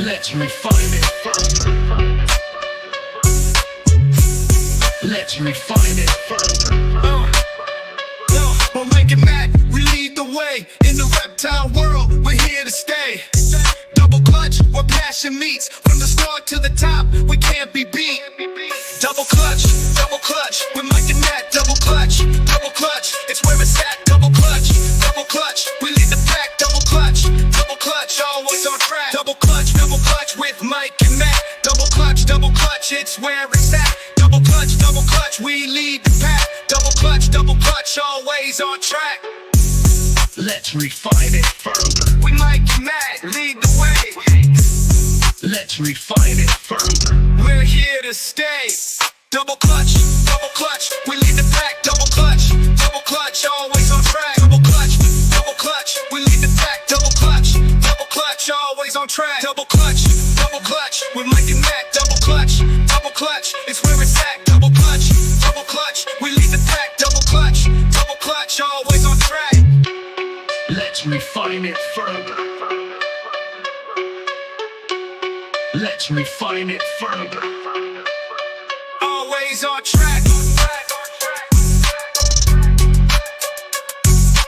Let's refine it further. Let's refine it further. We'll make it mad, we lead the way. In the reptile world, we're here to stay. Double clutch, where passion meets. From the start to the top, we can't be beat. Double clutch, we're making that. Double clutch, it's where it's at. Double clutch, we lead the pack. Double clutch, always on track. Double clutch with Mike and Matt. Double clutch, it's where it's at. Double clutch, we lead the pack. Double clutch, always on track. Let's refine it further. We Mike and Matt, lead the way. Let's refine it further. We're here to stay. Double clutch, we lead the pack. Double clutch, always on track. Double clutch, we lead the pack. Double clutch, always on track. Double clutch, we're making that. Double clutch, it's where it's at. Double clutch, we lead the pack. Double clutch, always on track. Let's refine it further. Let's refine it further. Always on track.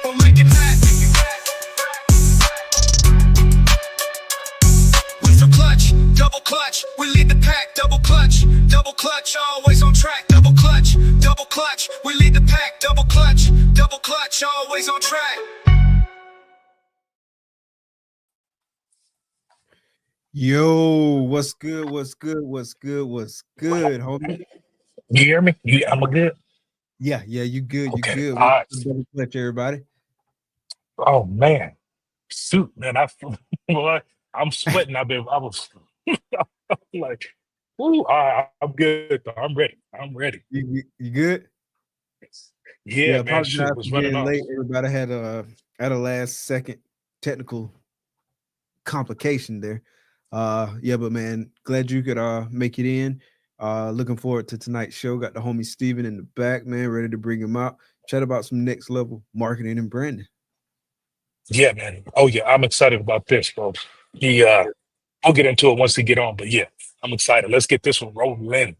We'll make it back. With the clutch, double clutch, we lead the pack. Double clutch, always on track. Double clutch, we lead the pack. Double clutch, always on track. Yo, what's good, homie? You hear me? I'm good. Yeah, you good, Okay. you good. All right. Double clutch, everybody. Oh man, shoot, man, boy, I'm sweating. I was like, ooh, all right, I'm good. Though. I'm ready. You good? Yeah, man, shoot, apologize was for running being off. late. Everybody had a last second technical complication there. But man, glad you could make it in. Looking forward to tonight's show. Got the homie Steven in the back, man, ready to bring him out. Chat about some next level marketing and branding. Yeah, man. Oh yeah, I'm excited about this, bro. I'll get into it once we get on, but yeah, I'm excited. Let's get this one rolling.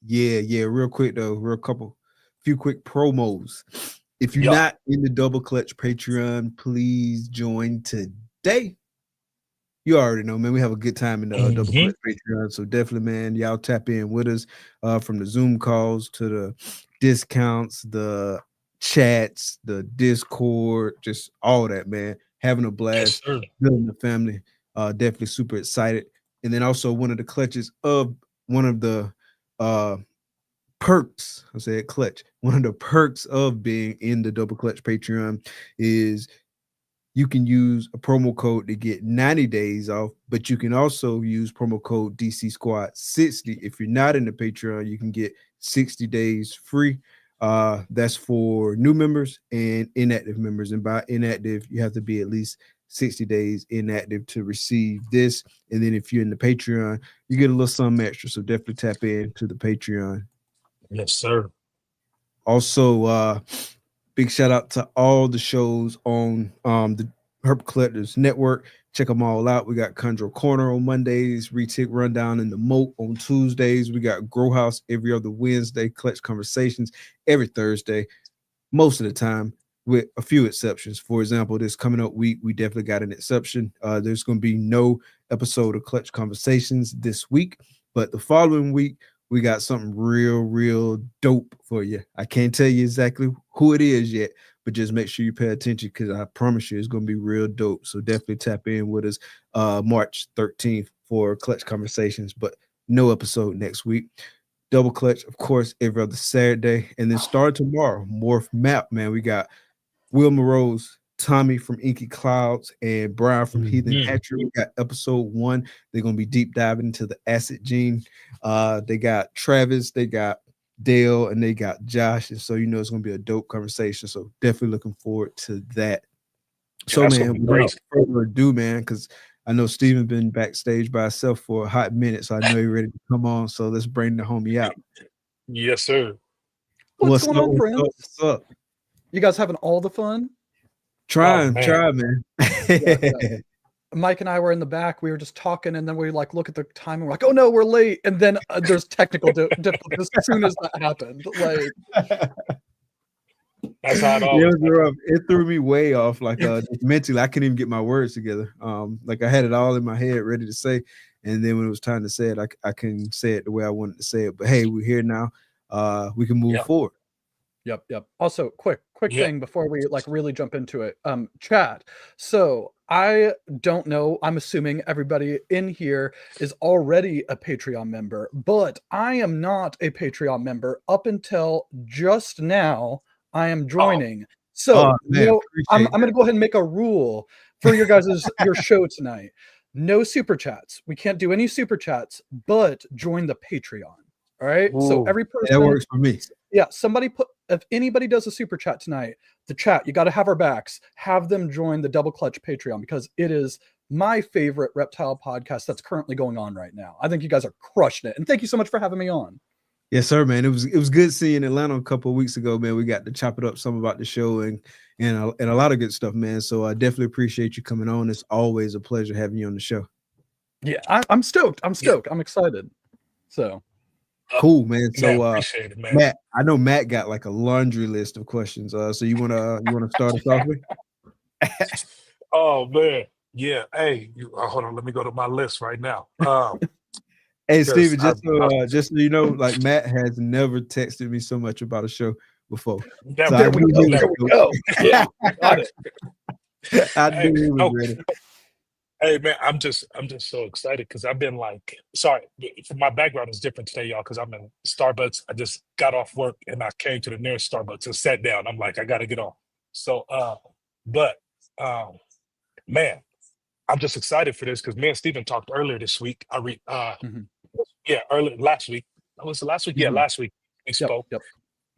Yeah. Real quick though, few quick promos. If you're not in the Double Clutch Patreon, please join today. You already know, man. We have a good time in the Double Clutch Patreon, so definitely, man, y'all tap in with us from the Zoom calls to the discounts, the chats, the Discord, just all that, man. Having a blast, building the family. Definitely super excited. And then also one of the clutches of one of the perks, I said clutch. One of the perks of being in the Double Clutch Patreon is you can use a promo code to get 90 days off, but you can also use promo code DC Squad 60. If you're not in the Patreon, you can get 60 days free. That's for new members and inactive members. And by inactive, you have to be at least 60 days inactive to receive this. And then if you're in the Patreon, you get a little something extra. So definitely tap into the Patreon. Yes, sir. Also, big shout out to all the shows on the Herp Collectors Network. Check them all out. We got Conjure Corner on Mondays, Retic Rundown in the Moat on Tuesdays. We got Grow House every other Wednesday, Clutch Conversations every Thursday, most of the time, with a few exceptions. For example, this coming up week, we definitely got an exception. There's going to be no episode of Clutch Conversations this week, but the following week, we got something real dope for you. I can't tell you exactly who it is yet, but just make sure you pay attention because I promise you it's going to be real dope. So definitely tap in with us March 13th for Clutch Conversations, but no episode next week. Double Clutch, of course, every other Saturday. And then start tomorrow, Morph Map, man. We got Will Morose, Tommy from Inky Clouds, and Brian from Heathen Hatchery. We got episode 1. They're going to be deep diving into the acid gene. They got Travis, they got Dale, and they got Josh. And so, you know, it's going to be a dope conversation. So definitely looking forward to that. So, man, without further ado, man, because I know Steven been backstage by himself for a hot minute, so I know you're ready to come on. So let's bring the homie out. Yes, sir. What's going on, friends? What's up? You guys having all the fun? Try, man. Yeah. Mike and I were in the back. We were just talking, and then we like look at the time and we're like, "Oh no, we're late!" And then there's technical difficulties as soon as that happened. Like, That's how it Yeah, always it was rough. It threw me way off. Like just mentally, I couldn't even get my words together. Like I had it all in my head, ready to say, and then when it was time to say it, I couldn't say it the way I wanted to say it. But hey, we're here now. We can move forward. Yep. Also, quick Yep. thing before we like really jump into it. Chat. So I don't know. I'm assuming everybody in here is already a Patreon member, but I am not a Patreon member up until just now. I am joining. So man, I'm appreciate going to go ahead and make a rule for your your show tonight. No super chats. We can't do any super chats, but join the Patreon. All right. So Ooh, every person that works for me. Yeah, somebody if anybody does a super chat tonight, the chat, you got to have our backs. Have them join the Double Clutch Patreon because it is my favorite reptile podcast that's currently going on right now. I think you guys are crushing it. And thank you so much for having me on. Yes, sir, man. It was good seeing Atlanta a couple of weeks ago, man. We got to chop it up some about the show and a lot of good stuff, man. So I definitely appreciate you coming on. It's always a pleasure having you on the show. Yeah, I'm stoked. I'm stoked. I'm excited. So cool, man. So appreciate it, man. Matt, I know Matt got like a laundry list of questions. So you wanna start us off with? Oh man, yeah. Hey, hold on. Let me go to my list right now. Hey, Steven, just so you know, like Matt has never texted me so much about a show before. Never, So there we go. Yeah, got it. I knew he was ready. Hey man, I'm just so excited because I've been like, sorry, my background is different today, y'all, because I'm in Starbucks. I just got off work and I came to the nearest Starbucks and sat down. I'm like, I gotta get on. So man, I'm just excited for this because me and Steven talked earlier this week. Earlier last week. Was it last week? Yeah, last week we spoke on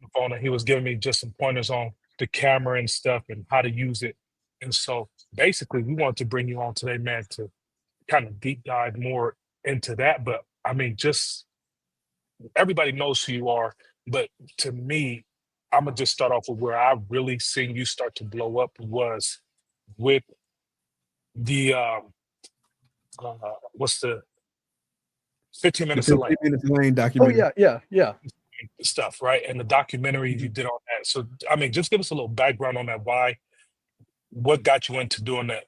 the phone and he was giving me just some pointers on the camera and stuff and how to use it. And so basically we wanted to bring you on today, man, to kind of deep dive more into that. But I mean, just everybody knows who you are. But to me, I'm gonna just start off with where I really seen you start to blow up was with the what's the 15 minutes of lane. 15 minutes of lane documentary. Oh yeah. Stuff, right? And the documentary you did on that. So I mean, just give us a little background on that. What got you into doing that?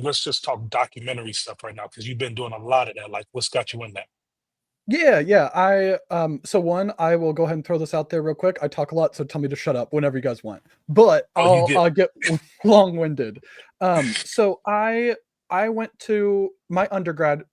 Let's just talk documentary stuff right now because you've been doing a lot of that. Like, what's got you in that? Yeah. I so one, I will go ahead and throw this out there real quick. I talk a lot, so tell me to shut up whenever you guys want. But I'll get long-winded. So I went to my undergrad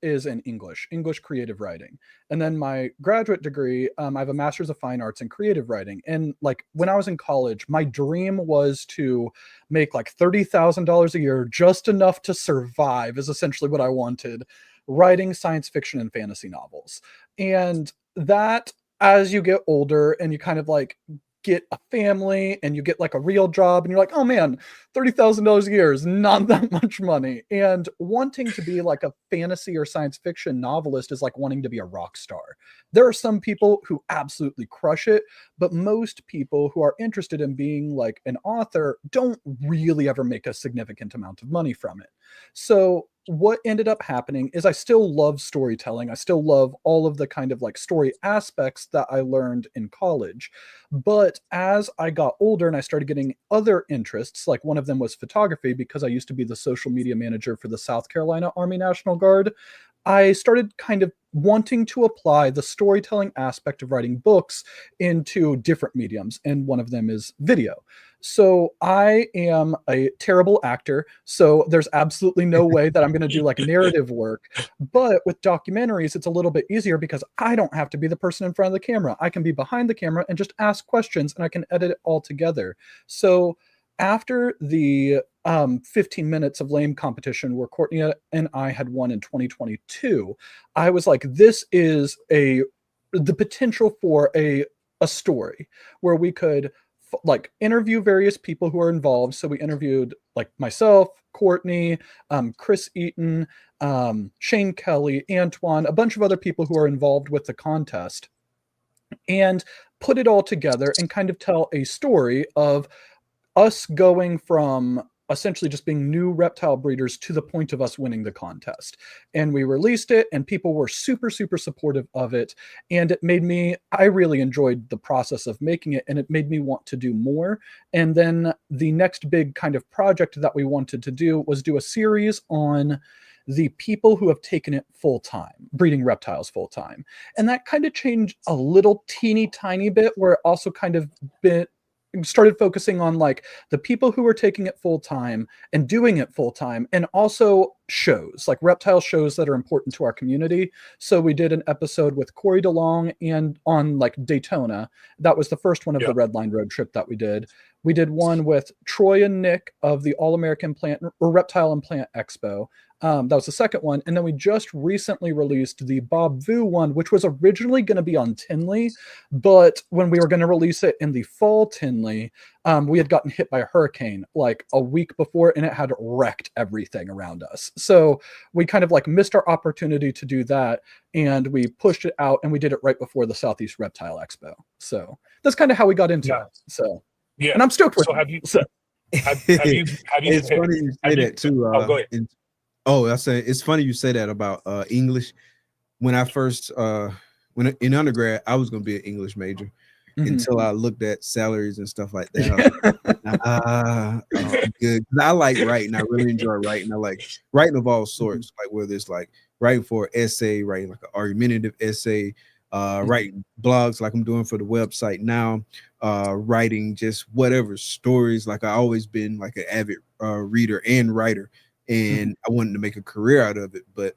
is in English creative writing. And then my graduate degree, I have a master's of fine arts in creative writing. And like when I was in college, my dream was to make like $30,000 a year, just enough to survive is essentially what I wanted, writing science fiction and fantasy novels. And that as you get older and you kind of like get a family and you get like a real job and you're like, oh man, $30,000 a year is not that much money. And wanting to be like a fantasy or science fiction novelist is like wanting to be a rock star. There are some people who absolutely crush it, but most people who are interested in being like an author don't really ever make a significant amount of money from it. So what ended up happening is I still love storytelling. I still love all of the kind of like story aspects that I learned in college. But as I got older and I started getting other interests, like one of them was photography, because I used to be the social media manager for the South Carolina Army National Guard, I started kind of wanting to apply the storytelling aspect of writing books into different mediums. And one of them is video. So I am a terrible actor. So there's absolutely no way that I'm going to do like narrative work. But with documentaries, it's a little bit easier because I don't have to be the person in front of the camera. I can be behind the camera and just ask questions and I can edit it all together. So after the 15 minutes of lame competition where Courtney and I had won in 2022, I was like, this is the potential for a story where we could like interview various people who are involved. So we interviewed like myself, Courtney, Chris Eaton, Shane Kelly, Antoine, a bunch of other people who are involved with the contest, and put it all together and kind of tell a story of us going from essentially just being new reptile breeders to the point of us winning the contest. And we released it, and people were super, super supportive of it. And it made me, I really enjoyed the process of making it, and it made me want to do more. And then the next big kind of project that we wanted to do was do a series on the people who have taken it full time, breeding reptiles full time. And that kind of changed a little teeny tiny bit, where it also kind of started focusing on like the people who were taking it full time and doing it full time, and also shows like reptile shows that are important to our community. So we did an episode with Corey DeLong and on like Daytona. That was the first one of the Red Line Road Trip that we did. We did one with Troy and Nick of the All American Plant or Reptile and Plant Expo. That was the second one. And then we just recently released the Bob Vu one, which was originally going to be on Tinley. But when we were going to release it in the fall Tinley, we had gotten hit by a hurricane like a week before, and it had wrecked everything around us. So we kind of like missed our opportunity to do that. And we pushed it out, and we did it right before the Southeast Reptile Expo. So that's kind of how we got into it. So, and I'm stoked with it. It's funny you say that too. Go ahead. I say it's funny you say that about English. When I first when in undergrad, I was going to be an English major until I looked at salaries and stuff like that. Good. I like writing. I really enjoy writing. I like writing of all sorts, like whether it's like writing for an essay, writing like an argumentative essay, writing blogs like I'm doing for the website now, writing just whatever stories. Like I always been like an avid reader and writer. And I wanted to make a career out of it, but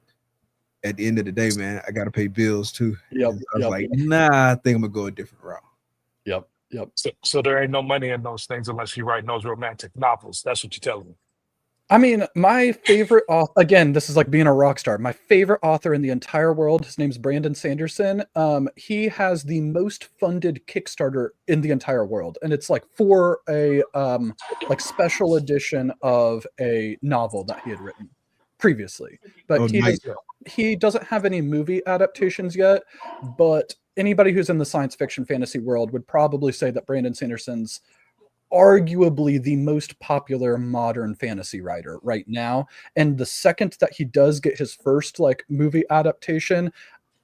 at the end of the day, man, I got to pay bills too. I was like, nah, I think I'm gonna go a different route. So there ain't no money in those things unless you write those romantic novels. That's what you're telling me. I mean, my favorite author, again, this is like being a rock star. My favorite author in the entire world, his name's Brandon Sanderson. He has the most funded Kickstarter in the entire world. And it's like for a like special edition of a novel that he had written previously. But he doesn't have any movie adaptations yet. But anybody who's in the science fiction fantasy world would probably say that Brandon Sanderson's arguably the most popular modern fantasy writer right now. And the second that he does get his first like movie adaptation,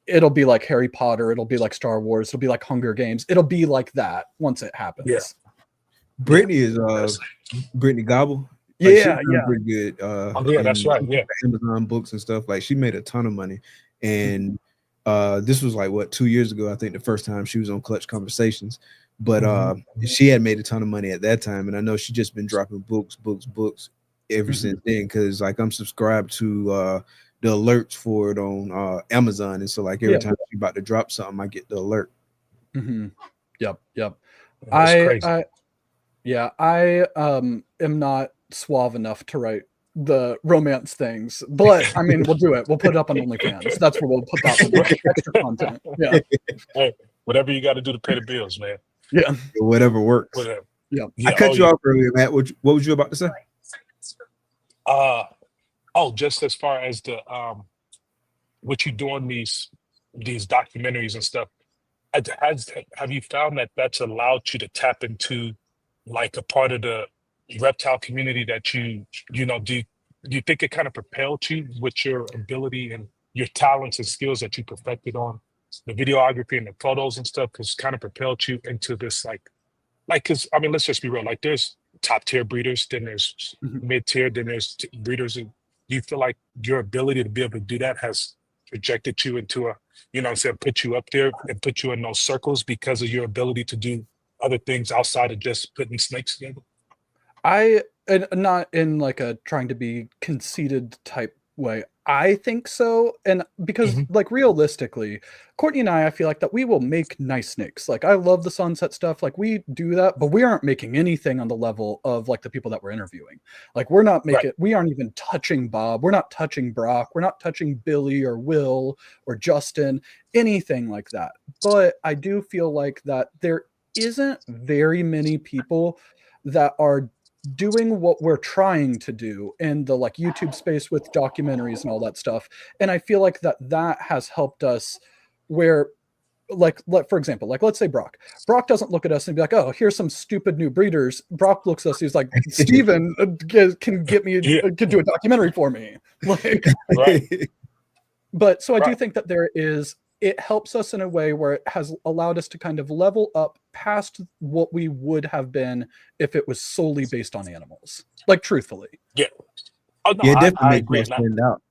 it'll be like Harry Potter, it'll be like Star Wars, it'll be like Hunger Games, it'll be like that once it happens. Brittany is Brittany Gobble. Like, pretty good. That's right. Amazon books and stuff. Like she made a ton of money. And this was like 2 years ago, I think, the first time she was on Clutch Conversations. But she had made a ton of money at that time, and I know she just been dropping books ever since then. Because like I'm subscribed to the alerts for it on Amazon, and so like every time she's about to drop something, I get the alert. Yep. I am not suave enough to write the romance things, but I mean, we'll do it. We'll put it up on OnlyFans. That's where we'll put that extra content. Hey, whatever you got to do to pay the bills, man. Whatever works. Whatever. I cut you off earlier, Matt. What was you about to say? Just as far as the what you doing these documentaries and stuff, have you found that that's allowed you to tap into like a part of the reptile community that you know, do you think it kind of propelled you with your ability and your talents and skills that you perfected on the videography and the photos and stuff, has kind of propelled you into this like because I mean, let's just be real, like there's top tier breeders, then there's mid tier, then there's breeders. And do you feel like your ability to be able to do that has projected you into a, you know what I'm saying, put you up there and put you in those circles because of your ability to do other things outside of just putting snakes together? And not in like a trying to be conceited type way. I think so. And because like realistically, Courtney and I feel like that we will make nice snakes. Like I love the sunset stuff. Like we do that, but we aren't making anything on the level of like the people that we're interviewing. Like we're not making, we aren't even touching Bob. We're not touching Brock. We're not touching Billy or Will or Justin, anything like that. But I do feel like that there isn't very many people that are doing what we're trying to do in the like YouTube space with documentaries and all that stuff. And I feel like that has helped us where for example, like let's say Brock doesn't look at us and be like, oh, here's some stupid new breeders. Brock looks at us, he's like, Steven can get me can do a documentary for me, like right. But so I do think that it helps us in a way where it has allowed us to kind of level up past what we would have been if it was solely based on animals, like truthfully. Yeah. Oh, no, Yeah, it I definitely agree. makes us stand out.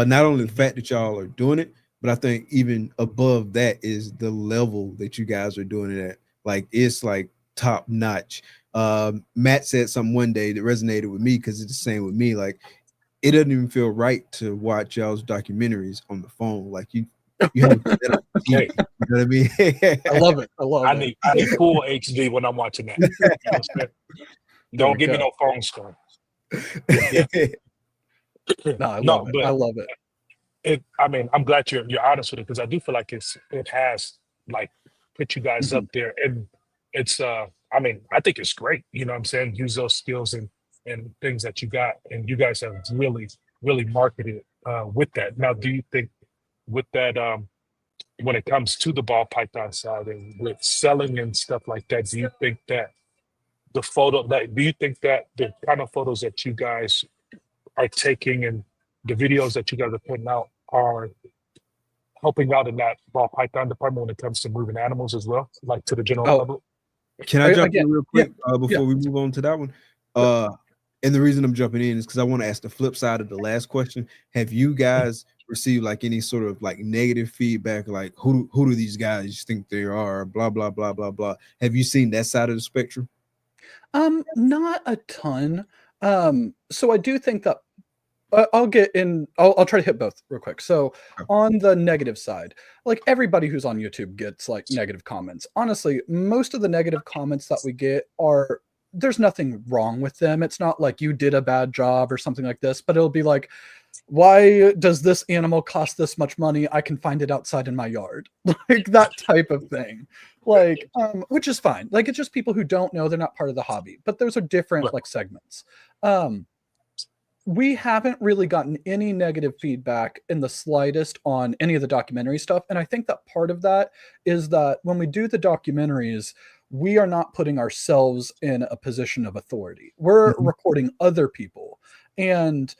Not only the fact that y'all are doing it, but I think even above that is the level that you guys are doing it at. Like it's like top notch. Matt said something one day that resonated with me because it's the same with me. Like it doesn't even feel right to watch y'all's documentaries on the phone. Like you have to get up on TV, Hey, you know what I mean? I love it. I need full HD when I'm watching that. You know what I'm saying? Don't give me no phone screen. Yeah. No, I love it. I love it. I mean, I'm glad you're honest with it because I do feel like it has like put you guys up there, and it's I mean, I think it's great. You know what I'm saying? Use those skills and things that you got, and you guys have really marketed with that. Now, do you think with that when it comes to the ball python side and with selling and stuff like that, do you think that the kind of photos that you guys are taking and the videos that you guys are putting out are helping out in that ball python department when it comes to moving animals as well, like to the general public? Can I jump in real quick before we move on to that one? And the reason I'm jumping in is because I want to ask the flip side of the last question. Have you guys received like any sort of like negative feedback, like who do these guys think they are, blah blah blah blah blah? Have you seen that side of the spectrum? Not a ton. So I do think that I'll try to hit both real quick. So on the negative side, like everybody who's on YouTube gets like negative comments. Honestly, most of the negative comments that we get there's nothing wrong with them. It's not like you did a bad job or something like this, but it'll be like, why does this animal cost this much money? I can find it outside in my yard. Like that type of thing. Like, which is fine. Like it's just people who don't know, they're not part of the hobby, but those are different like segments. We haven't really gotten any negative feedback in the slightest on any of the documentary stuff. And I think that part of that is that when we do the documentaries, we are not putting ourselves in a position of authority. We're recording other people. And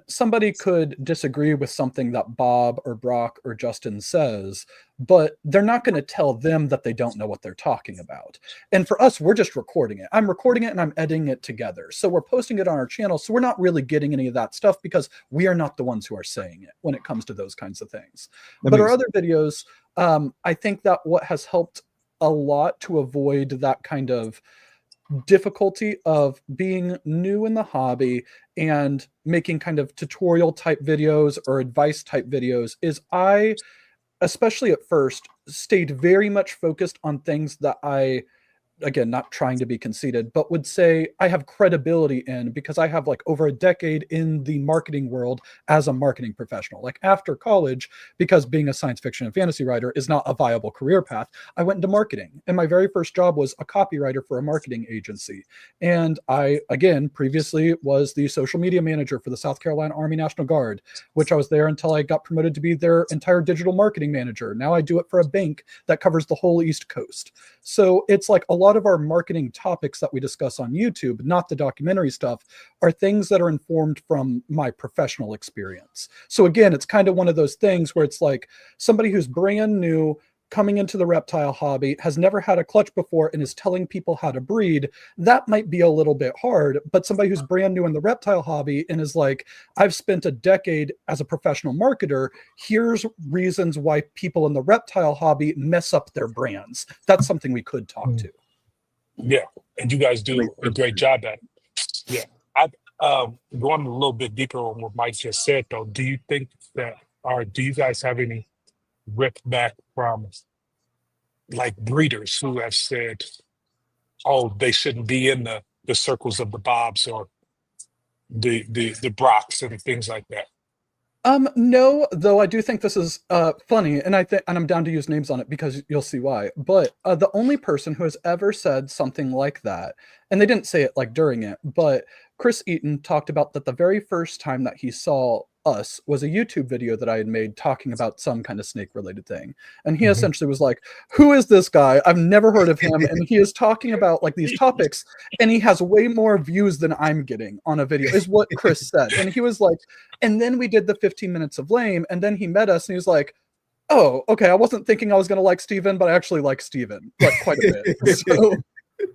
somebody could disagree with something that Bob or Brock or Justin says, but they're not going to tell them that they don't know what they're talking about. And for us, we're just recording it. I'm recording it and I'm editing it together. So we're posting it on our channel. So we're not really getting any of that stuff because we are not the ones who are saying it when it comes to those kinds of things. But our other videos, I think that what has helped a lot to avoid that kind of difficulty of being new in the hobby and making kind of tutorial type videos or advice type videos is I, especially at first, stayed very much focused on things that I, again, not trying to be conceited, but would say I have credibility in because I have like over a decade in the marketing world as a marketing professional. Like after college, because being a science fiction and fantasy writer is not a viable career path, I went into marketing. And my very first job was a copywriter for a marketing agency. And I, again, previously was the social media manager for the South Carolina Army National Guard, which I was there until I got promoted to be their entire digital marketing manager. Now I do it for a bank that covers the whole East Coast. So it's like a lot of our marketing topics that we discuss on YouTube, not the documentary stuff, are things that are informed from my professional experience. So again, it's kind of one of those things where it's like somebody who's brand new coming into the reptile hobby, has never had a clutch before and is telling people how to breed. That might be a little bit hard, but somebody who's brand new in the reptile hobby and is like, I've spent a decade as a professional marketer, here's reasons why people in the reptile hobby mess up their brands. That's something we could talk to. Yeah, and you guys do a great job at it. Yeah, I going a little bit deeper on what Mike just said, though. Do you think that, or do you guys have any rip back from like breeders who have said, "Oh, they shouldn't be in the circles of the Bobs or the Brocks and things like that"? No, though I do think this is funny, and I'm down to use names on it because you'll see why. But the only person who has ever said something like that, and they didn't say it like during it, but Chris Eaton talked about that the very first time that he saw us was a YouTube video that I had made talking about some kind of snake related thing. And he essentially was like, who is this guy? I've never heard of him. And he is talking about like these topics and he has way more views than I'm getting on a video, is what Chris said. And he was like, and then we did the 15 minutes of lame. And then he met us and he was like, oh, okay, I wasn't thinking I was going to like Steven, but I actually like Steven like quite a bit. So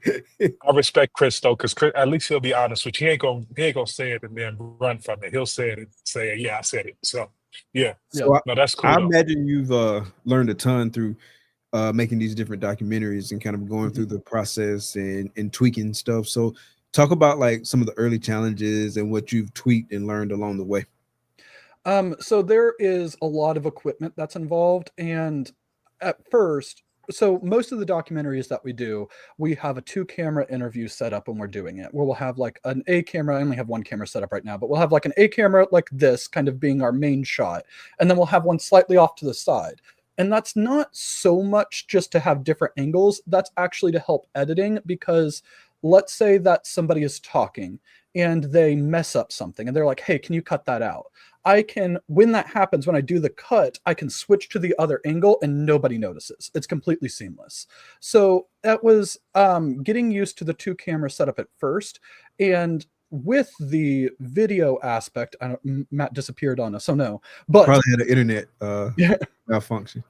I respect Chris though, because at least he'll be honest with you. He ain't gonna say it and then run from it. He'll say it and say, "Yeah, I said it." So, yeah. So no, that's cool. I imagine you've learned a ton through making these different documentaries and kind of going through the process and tweaking stuff. So, talk about like some of the early challenges and what you've tweaked and learned along the way. So there is a lot of equipment that's involved, and at first. So most of the documentaries that we do, we have a 2-camera interview set up when we're doing it, where we'll have like an A camera. I only have 1 camera set up right now, but we'll have like an A camera like this kind of being our main shot. And then we'll have one slightly off to the side. And that's not so much just to have different angles. That's actually to help editing, because let's say that somebody is talking and they mess up something and they're like, hey, can you cut that out? I can, when that happens, when I do the cut, I can switch to the other angle and nobody notices. It's completely seamless. So that was getting used to the 2-camera setup at first. And with the video aspect, Matt disappeared on us, so no. But probably had an internet malfunction.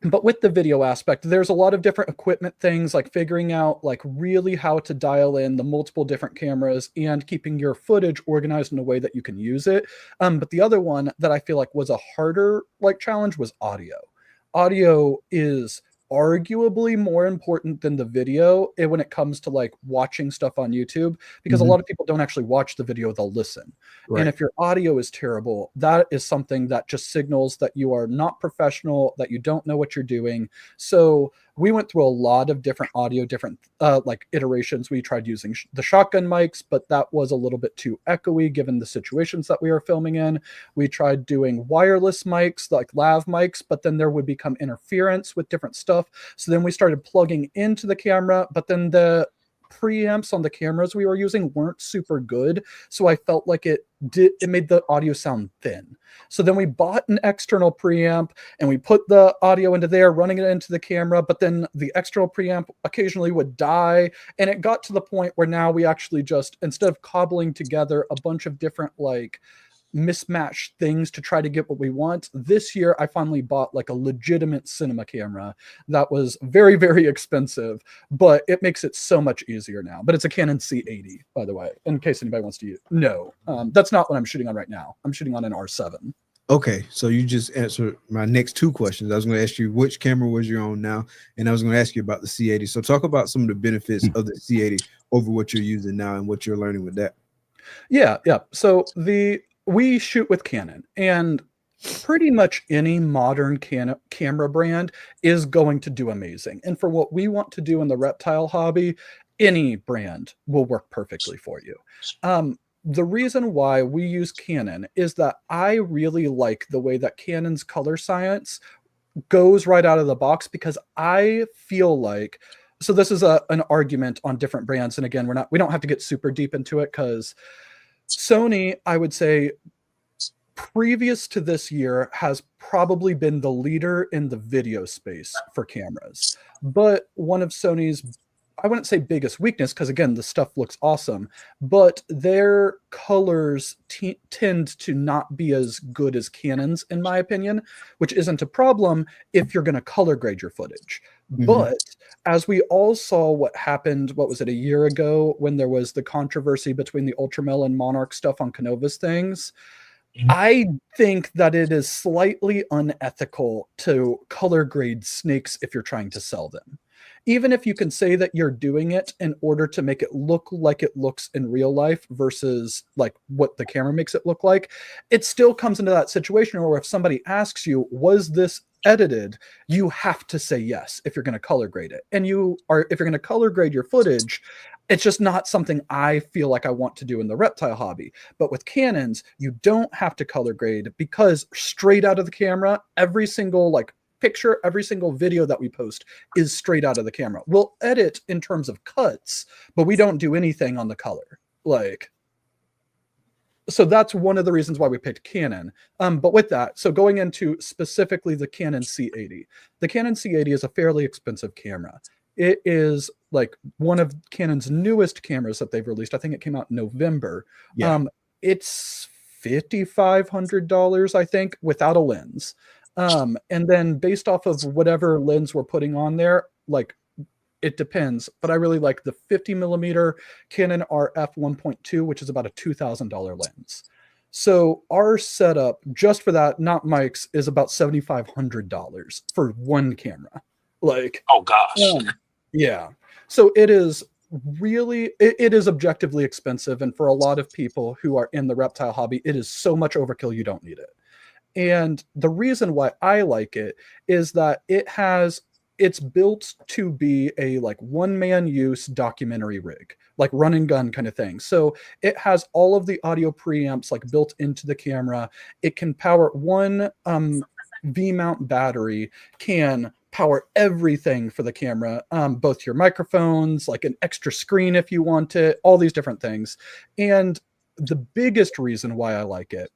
But with the video aspect, there's a lot of different equipment things, like figuring out like really how to dial in the multiple different cameras and keeping your footage organized in a way that you can use it. But the other one that I feel like was a harder like challenge was audio. Audio is arguably more important than the video when it comes to like watching stuff on YouTube, because a lot of people don't actually watch the video, they'll listen. Right. And if your audio is terrible, that is something that just signals that you are not professional, that you don't know what you're doing. So we went through a lot of different audio, different like iterations. We tried using the shotgun mics, but that was a little bit too echoey given the situations that we were filming in. We tried doing wireless mics, like lav mics, but then there would become interference with different stuff. So then we started plugging into the camera, but then the preamps on the cameras we were using weren't super good. So I felt like it made the audio sound thin. So then we bought an external preamp and we put the audio into there, running it into the camera, but then the external preamp occasionally would die. And it got to the point where now we actually just, instead of cobbling together a bunch of different like mismatched things to try to get what we want, this year I finally bought like a legitimate cinema camera that was very, very expensive, but it makes it so much easier now. But it's a Canon C80, by the way, in case anybody wants to use. No, that's not what I'm shooting on right now. I'm shooting on an R7. Okay, so you just answered my next 2 questions. I was going to ask you which camera was you on now, and I was going to ask you about the C80. So talk about some of the benefits of the C80 over what you're using now and what you're learning with that. Yeah. So we shoot with Canon, and pretty much any modern camera brand is going to do amazing. And for what we want to do in the reptile hobby, any brand will work perfectly for you. The reason why we use Canon is that I really like the way that Canon's color science goes right out of the box, because I feel like, so this is an argument on different brands. And again, we don't have to get super deep into it, because Sony, I would say, previous to this year, has probably been the leader in the video space for cameras. But one of Sony's, I wouldn't say biggest weakness, because again, the stuff looks awesome, but their colors tend to not be as good as Canon's, in my opinion, which isn't a problem if you're going to color grade your footage. But as we all saw what happened, what was it, a year ago, when there was the controversy between the Ultramelon Monarch stuff on Canova's things, I think that it is slightly unethical to color grade snakes if you're trying to sell them. Even if you can say that you're doing it in order to make it look like it looks in real life versus like what the camera makes it look like, it still comes into that situation where if somebody asks you, was this edited, you have to say yes if you're going to color grade it. And if you're going to color grade your footage, it's just not something I feel like I want to do in the reptile hobby. But with Canons, you don't have to color grade, because straight out of the camera, every single like picture, every single video that we post is straight out of the camera. We'll edit in terms of cuts, but we don't do anything on the color. Like, so that's one of the reasons why we picked Canon. But with that, so going into specifically the Canon C80, the Canon C80 is a fairly expensive camera. It is like one of Canon's newest cameras that they've released. I think it came out in November. Yeah. It's $5,500, I think, without a lens. And then based off of whatever lens we're putting on there, like it depends, but I really like the 50 millimeter Canon RF 1.2, which is about a $2,000 lens. So our setup just for that, not Mike's, is about $7,500 for one camera. Like, oh gosh. Yeah. So it is really, it is objectively expensive. And for a lot of people who are in the reptile hobby, it is so much overkill, you don't need it. And the reason why I like it is that it's built to be a like one-man use documentary rig, like run and gun kind of thing. So it has all of the audio preamps like built into the camera. It can power one V-mount battery, can power everything for the camera, both your microphones, like an extra screen if you want it, all these different things. And the biggest reason why I like it,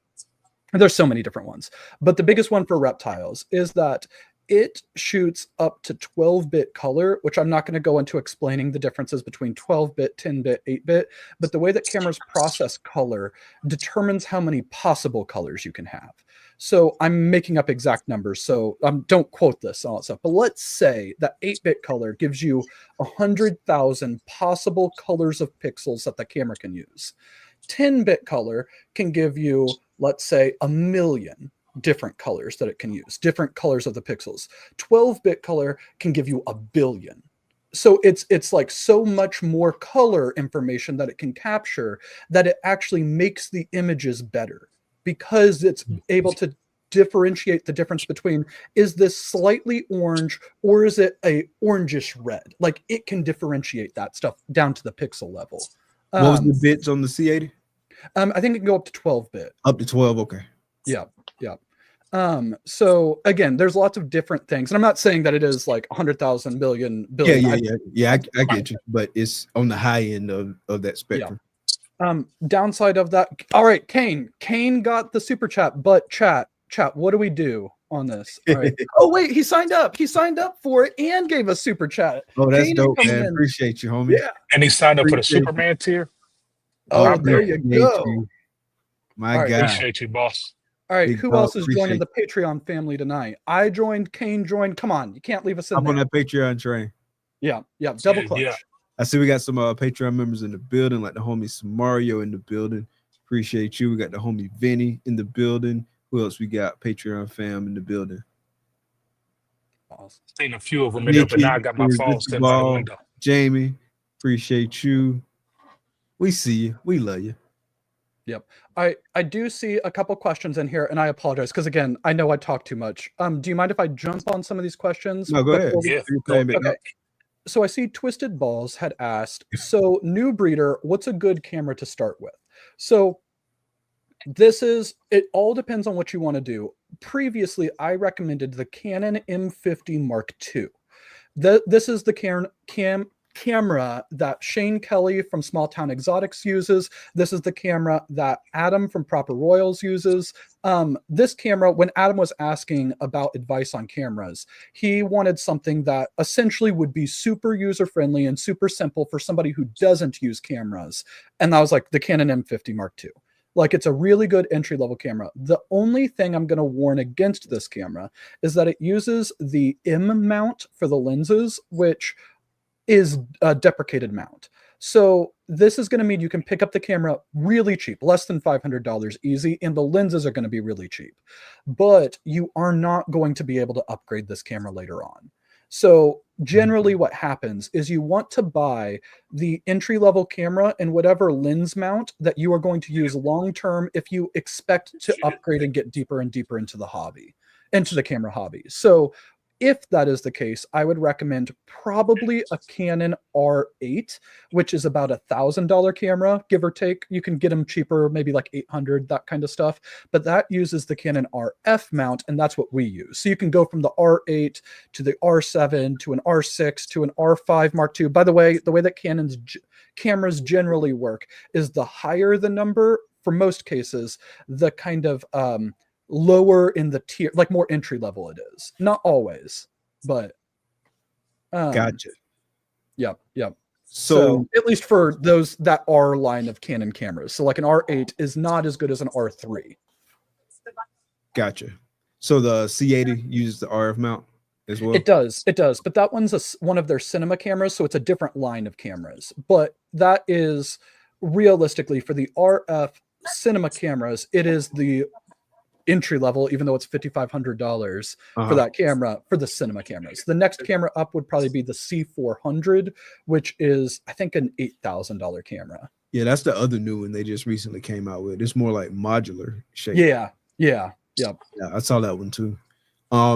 there's so many different ones, but the biggest one for reptiles is that it shoots up to 12-bit color, which I'm not going to go into explaining the differences between 12-bit, 10-bit, 8-bit, but the way that cameras process color determines how many possible colors you can have. So I'm making up exact numbers, so don't quote this and all that stuff, but let's say that 8-bit color gives you 100,000 possible colors of pixels that the camera can use. 10-bit color can give you, let's say, 1 million different colors that it can use, different colors of the pixels. 12-bit color can give you 1 billion. So it's like so much more color information that it can capture that it actually makes the images better because it's able to differentiate the difference between, is this slightly orange or is it a orangish red? Like it can differentiate that stuff down to the pixel level. What was the bits on the C80? I think it can go up to 12-bit. Up to 12, okay. Yeah. So again, there's lots of different things, and I'm not saying that it is like 100,000 billion. Yeah. I get you, but it's on the high end of that spectrum. Yeah. Downside of that. All right, Kane got the super chat, but chat, what do we do on this? All right. Oh wait, he signed up for it and gave us super chat. Oh, that's dope, man. Appreciate you, homie. Yeah, and he signed up for the Superman tier. Oh, there you go. My God, appreciate you, boss. All right, who else is joining the Patreon family tonight? I joined, Kane joined. Come on, you can't leave us in I'm there. on that Patreon train. Yeah, double clutch. Yeah. I see we got some Patreon members in the building, like the homie Mario in the building. Appreciate you. We got the homie Vinny in the building. Who else we got? Patreon fam in the building. Awesome. Seen a few of them in there, but now I got my phone sitting by the window. Jamie, appreciate you. We see you. We love you. Yep. I do see a couple questions in here, and I apologize because again, I know I talk too much. Do you mind if I jump on some of these questions? No, go ahead. Yeah. Okay. So I see Twisted Balls had asked, so new breeder, what's a good camera to start with? So it all depends on what you want to do. Previously, I recommended the Canon M50 Mark II. This is the camera that Shane Kelly from Small Town Exotics uses. This is the camera that Adam from Proper Royals uses. This camera, when Adam was asking about advice on cameras, he wanted something that essentially would be super user-friendly and super simple for somebody who doesn't use cameras. And I was like, the Canon M50 Mark II. Like, it's a really good entry-level camera. The only thing I'm going to warn against this camera is that it uses the M mount for the lenses, which is a deprecated mount. So this is going to mean you can pick up the camera really cheap, less than $500 easy, and the lenses are going to be really cheap. But you are not going to be able to upgrade this camera later on. So generally what happens is you want to buy the entry-level camera and whatever lens mount that you are going to use long-term if you expect to upgrade and get deeper and deeper into the hobby, into the camera hobby. So if that is the case, I would recommend probably a Canon R8, which is about $1,000 camera, give or take. You can get them cheaper, maybe like 800, that kind of stuff. But that uses the Canon RF mount, and that's what we use. So you can go from the R8 to the R7 to an R6 to an R5 Mark II. By the way that Canon's cameras generally work is the higher the number for most cases, the kind of lower in the tier, like more entry level it is. Not always, but Gotcha. Yep. So at least for those that R line of Canon cameras. So like an R8 is not as good as an R3. Gotcha. So the C80 uses the RF mount as well? It does. But that one's one of their cinema cameras, so it's a different line of cameras. But that is realistically for the RF cinema cameras, it is the entry level, even though it's $5,500 for that camera for the cinema cameras. The next camera up would probably be the C400, which is I think an $8,000 camera. Yeah, that's the other new one they just recently came out with. It's more like modular shape. Yeah, I saw that one too.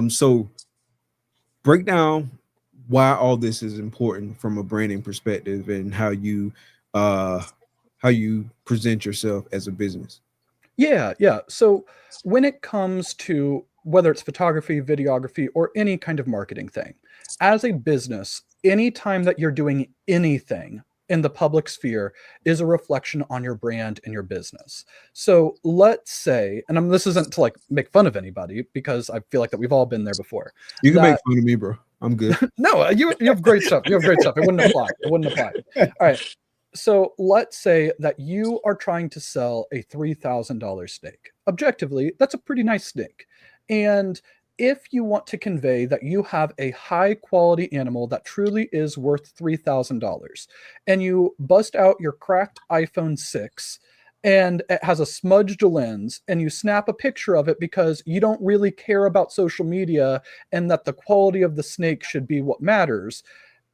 So break down why all this is important from a branding perspective and how you present yourself as a business. Yeah. So when it comes to whether it's photography, videography, or any kind of marketing thing, as a business, anytime that you're doing anything in the public sphere is a reflection on your brand and your business. So let's say, and this isn't to like make fun of anybody because I feel like that we've all been there before. You can make fun of me, bro. I'm good. No, you have great stuff. You have great stuff. It wouldn't apply. All right. So let's say that you are trying to sell a $3,000 steak. Objectively, that's a pretty nice steak. And if you want to convey that you have a high quality animal that truly is worth $3,000, and you bust out your cracked iPhone 6 and it has a smudged lens and you snap a picture of it because you don't really care about social media and that the quality of the snake should be what matters,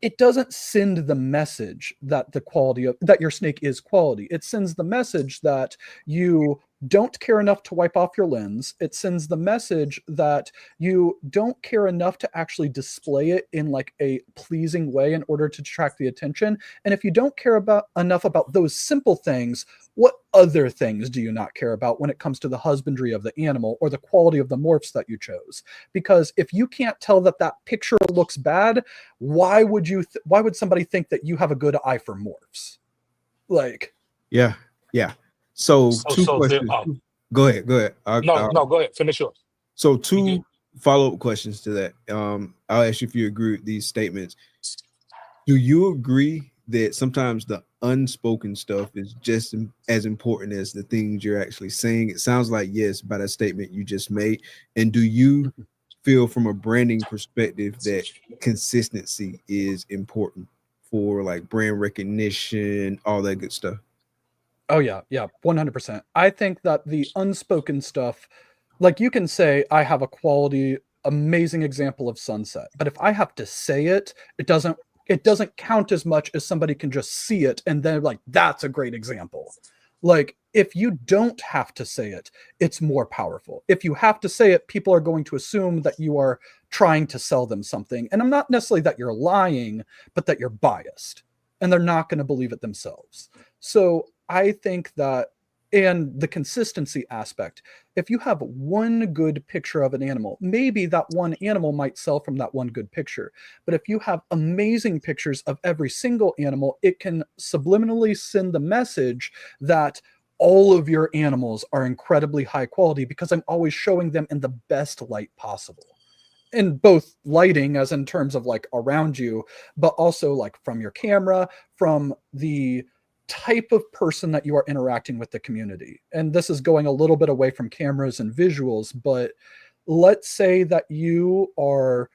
it doesn't send the message that that your snake is quality. It sends the message that you don't care enough to wipe off your lens. It sends the message that you don't care enough to actually display it in like a pleasing way in order to attract the attention. And if you don't care enough about those simple things, what other things do you not care about when it comes to the husbandry of the animal or the quality of the morphs that you chose? Because if you can't tell that picture looks bad, why would somebody think that you have a good eye for morphs? Like, yeah. So two questions. Go ahead. Go ahead. Finish yours. So two follow-up questions to that. I'll ask you if you agree with these statements. Do you agree that sometimes the unspoken stuff is just as important as the things you're actually saying? It sounds like yes by that statement you just made. And do you feel from a branding perspective that consistency is important for like brand recognition, all that good stuff? Oh yeah, 100%. I think that the unspoken stuff, like you can say, I have a quality, amazing example of sunset, but if I have to say it, it doesn't count as much as somebody can just see it and then like, that's a great example. Like if you don't have to say it, it's more powerful. If you have to say it, people are going to assume that you are trying to sell them something. And I'm not necessarily that you're lying, but that you're biased and they're not going to believe it themselves. So I think that, and the consistency aspect, if you have one good picture of an animal, maybe that one animal might sell from that one good picture. But if you have amazing pictures of every single animal, it can subliminally send the message that all of your animals are incredibly high quality because I'm always showing them in the best light possible. In both lighting, as in terms of like around you, but also like from your camera, from the type of person that you are interacting with the community. And this is going a little bit away from cameras and visuals, but let's say that you are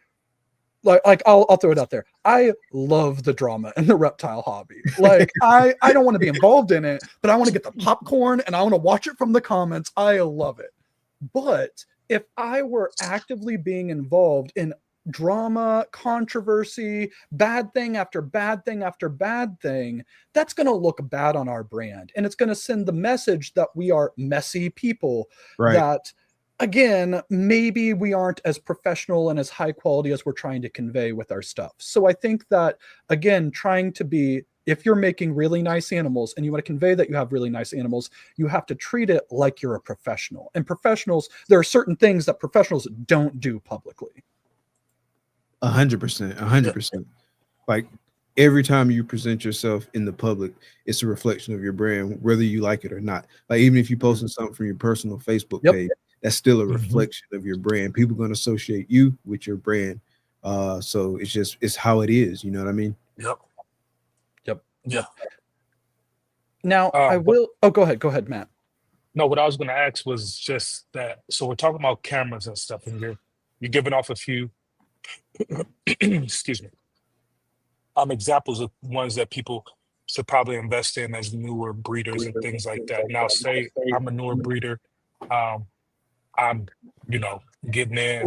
like I'll throw it out there. I love the drama in the reptile hobby. Like I don't want to be involved in it, but I want to get the popcorn and I want to watch it from the comments. I love it. But if I were actively being involved in drama, controversy, bad thing after bad thing after bad thing, that's going to look bad on our brand. And it's going to send the message that we are messy people, right? That, again, maybe we aren't as professional and as high quality as we're trying to convey with our stuff. So I think that, again, trying to be, if you're making really nice animals and you want to convey that you have really nice animals, you have to treat it like you're a professional. And professionals, there are certain things that professionals don't do publicly. 100%. Like every time you present yourself in the public, it's a reflection of your brand, whether you like it or not. Like even if you posting something from your personal Facebook page, that's still a reflection of your brand. People are going to associate you with your brand. So it's how it is. You know what I mean? Yep. Yeah. Now I will. Go ahead, Matt. No, what I was going to ask was just that. So we're talking about cameras and stuff, and you're giving off a few, excuse me, examples of ones that people should probably invest in as newer breeders and things like that. Now, say I'm a newer breeder, I'm getting in.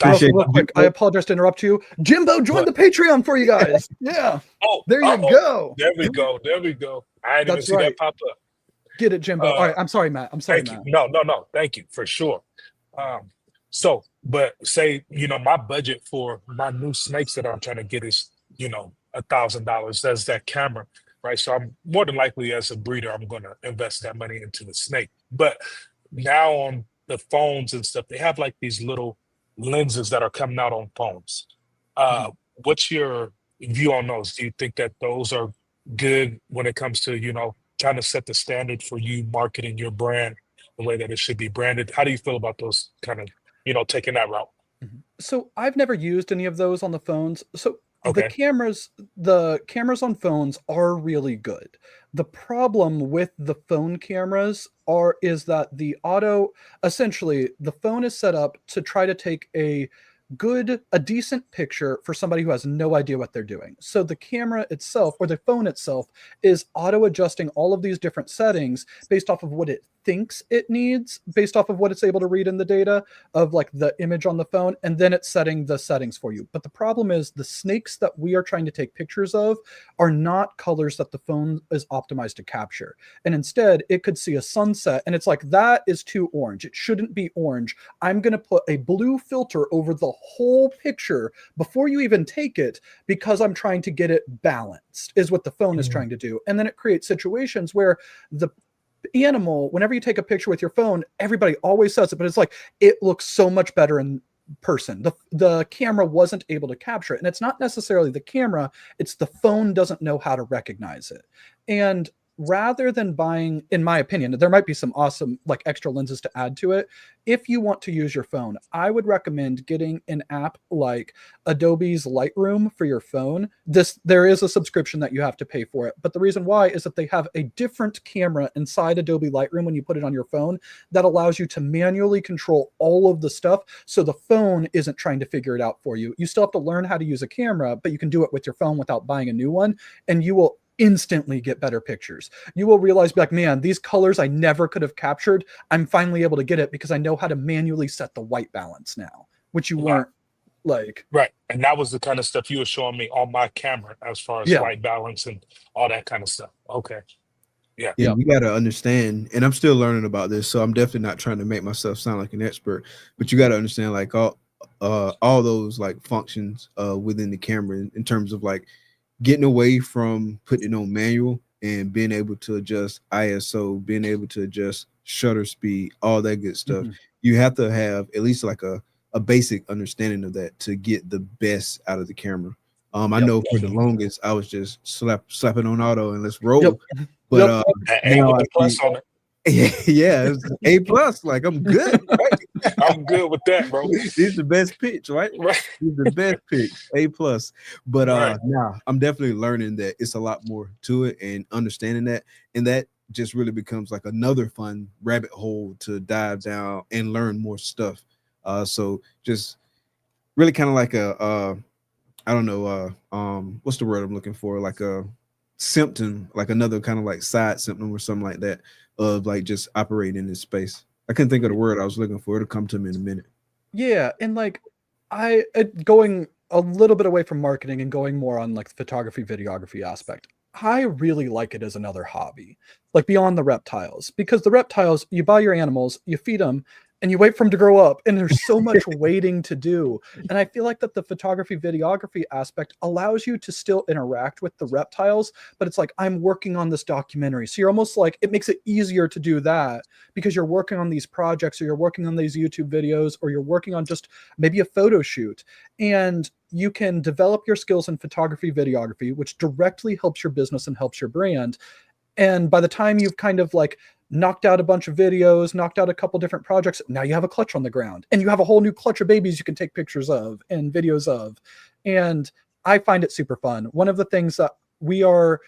Real quick, I apologize to interrupt you. Jimbo joined the Patreon for you guys. Yeah. There you go. There we go. I didn't even see that pop up. Get it, Jimbo. All right. I'm sorry, Matt. Matt. No. Thank you for sure. But say, my budget for my new snakes that I'm trying to get is, $1,000. That's that camera, right? So I'm more than likely as a breeder, I'm going to invest that money into the snake. But now on the phones and stuff, they have like these little lenses that are coming out on phones. What's your view on those? Do you think that those are good when it comes to, trying to set the standard for you marketing your brand the way that it should be branded? How do you feel about those kind of, taking that route? So I've never used any of those on the phones. So Okay. the cameras on phones are really good. The problem with the phone cameras is that essentially the phone is set up to try to take a decent picture for somebody who has no idea what they're doing. So the camera itself, or the phone itself, is auto adjusting all of these different settings based off of what it thinks it needs, based off of what it's able to read in the data of like the image on the phone, and then it's setting the settings for you. But the problem is the snakes that we are trying to take pictures of are not colors that the phone is optimized to capture. And instead it could see a sunset and it's like, that is too orange. It shouldn't be orange. I'm going to put a blue filter over the whole picture before you even take it because I'm trying to get it balanced, is what the phone is trying to do. And then it creates situations where the animal, whenever you take a picture with your phone, everybody always says it, but it's like, it looks so much better in person. The camera wasn't able to capture it. And it's not necessarily the camera, it's the phone doesn't know how to recognize it. And rather than buying, in my opinion, there might be some awesome like extra lenses to add to it. If you want to use your phone, I would recommend getting an app like Adobe's Lightroom for your phone. There is a subscription that you have to pay for it. But the reason why is that they have a different camera inside Adobe Lightroom when you put it on your phone that allows you to manually control all of the stuff. So the phone isn't trying to figure it out for you. You still have to learn how to use a camera, but you can do it with your phone without buying a new one. And you will instantly get better pictures. You will realize, like, man, these colors I never could have captured. I'm finally able to get it because I know how to manually set the white balance now, which you weren't like. Right. And that was the kind of stuff you were showing me on my camera as far as white balance and all that kind of stuff. Okay. Yeah. You got to understand, and I'm still learning about this, so I'm definitely not trying to make myself sound like an expert, but you got to understand like all those like functions within the camera in terms of like getting away from putting it on manual and being able to adjust ISO, being able to adjust shutter speed, all that good stuff. You have to have at least like a basic understanding of that to get the best out of the camera. I know for the longest I was just slapping on auto and let's roll. But now with the plus on it. Yeah, it's A+. Like I'm good, right? I'm good with that, bro. This is the best pitch, right? This is the best pitch, A+. But now I'm definitely learning that it's a lot more to it and understanding that, and that just really becomes like another fun rabbit hole to dive down and learn more stuff. So just really kind of like I don't know, what's the word I'm looking for? Like a symptom, like another kind of like side symptom or something like that of like just operating in this space. I couldn't think of the word I was looking for. It'll come to me in a minute. Yeah, and like going a little bit away from marketing and going more on like the photography, videography aspect. I really like it as another hobby, like beyond the reptiles, because the reptiles, you buy your animals, you feed them, and you wait for them to grow up, and there's so much waiting to do. And I feel like that the photography videography aspect allows you to still interact with the reptiles, but it's like, I'm working on this documentary. So you're almost like, it makes it easier to do that because you're working on these projects, or you're working on these YouTube videos, or you're working on just maybe a photo shoot. And you can develop your skills in photography videography, which directly helps your business and helps your brand. And by the time you've kind of like knocked out a bunch of videos, knocked out a couple different projects, now you have a clutch on the ground, and you have a whole new clutch of babies you can take pictures of and videos of. And I find it super fun. One of the things that we're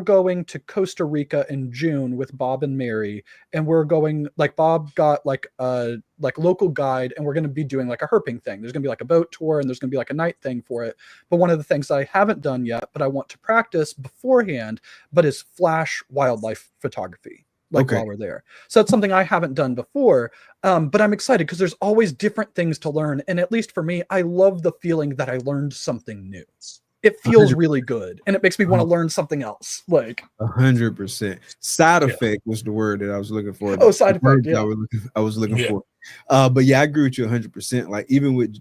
going to Costa Rica in June with Bob and Mary, and we're going, like, Bob got like a local guide, and we're going to be doing like a herping thing. There's going to be like a boat tour, and there's going to be like a night thing for it. But one of the things I haven't done yet, but I want to practice beforehand, but is flash wildlife photography. While we're there. So that's something I haven't done before. But I'm excited because there's always different things to learn. And at least for me, I love the feeling that I learned something new. It feels really good, and it makes me want to learn something else. Like 100%. Side effect was the word that I was looking for. Oh, side effect. Yeah. I was looking for. But yeah, I agree with you 100%. Like, even with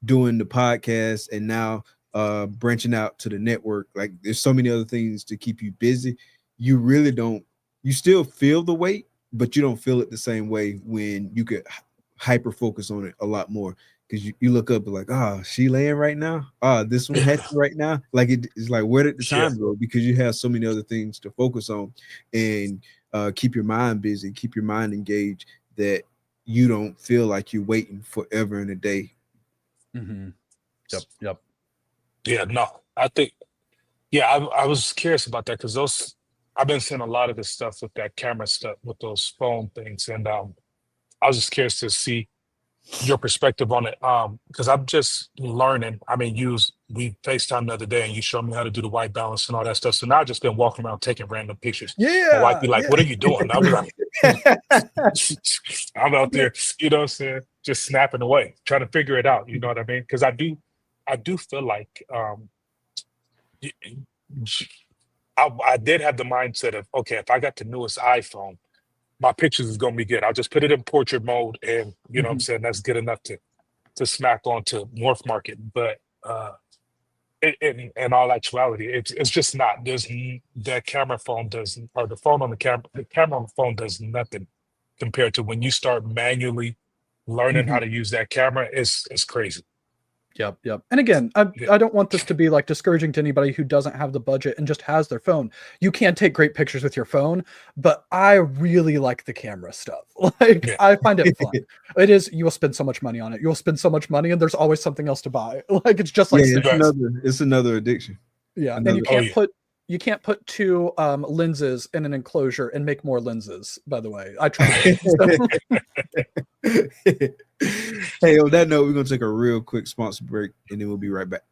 doing the podcast and now branching out to the network, like, there's so many other things to keep you busy. You really don't. You still feel the weight, but you don't feel it the same way when you could hyper focus on it a lot more. Because you look up and like, she laying right now? This one hatching right now? Like, it's like, where did the time go? Because you have so many other things to focus on and keep your mind busy, keep your mind engaged, that you don't feel like you're waiting forever in a day. Mm-hmm. Yep. Yeah, no, I think, I was curious about that because I've been seeing a lot of this stuff with that camera stuff, with those phone things. And I was just curious to see your perspective on it. Because I'm just learning. I mean, we FaceTime the other day, and you showed me how to do the white balance and all that stuff. So now I've just been walking around taking random pictures. Yeah. My wife be like, what are you doing? I was like, I'm out there, you know what I'm saying, just snapping away, trying to figure it out. You know what I mean? Because I do feel like I did have the mindset of, okay, if I got the newest iPhone, my pictures is going to be good. I'll just put it in portrait mode, and you know what I'm saying, that's good enough to smack onto Morph Market. But in all actuality, it's just not. That camera phone doesn't, or the phone on the camera on the phone does nothing compared to when you start manually learning how to use that camera. It's crazy. Yep. And again, I don't want this to be like discouraging to anybody who doesn't have the budget and just has their phone. You can take great pictures with your phone, but I really like the camera stuff. Like, I find it fun. It is, you will spend so much money on it. You'll spend so much money, and there's always something else to buy. Like, it's just like it's another addiction. Yeah. And you can't put two lenses in an enclosure and make more lenses, by the way. I tried. Hey, on that note, we're going to take a real quick sponsor break, and then we'll be right back.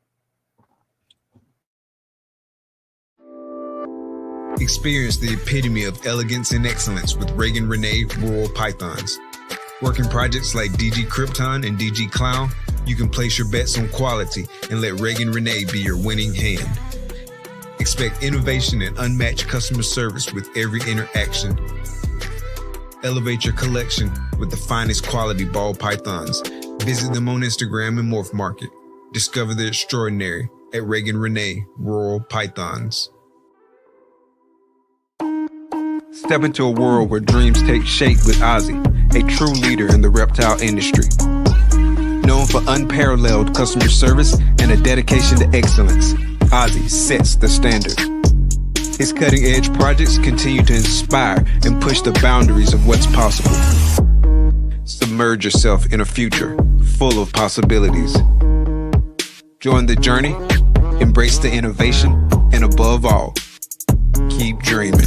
Experience the epitome of elegance and excellence with Reagan Renee Rural Pythons. Working projects like DG Krypton and DG Clown, you can place your bets on quality and let Reagan Renee be your winning hand. Expect innovation and unmatched customer service with every interaction. Elevate your collection with the finest quality ball pythons. Visit them on Instagram and Morph Market. Discover the extraordinary at Reagan Renee Rural Pythons. Step into a world where dreams take shape with Ozzy, a true leader in the reptile industry. Known for unparalleled customer service and a dedication to excellence, Ozzy sets the standard. His cutting-edge projects continue to inspire and push the boundaries of what's possible. Submerge yourself in a future full of possibilities. Join the journey, embrace the innovation, and above all, keep dreaming.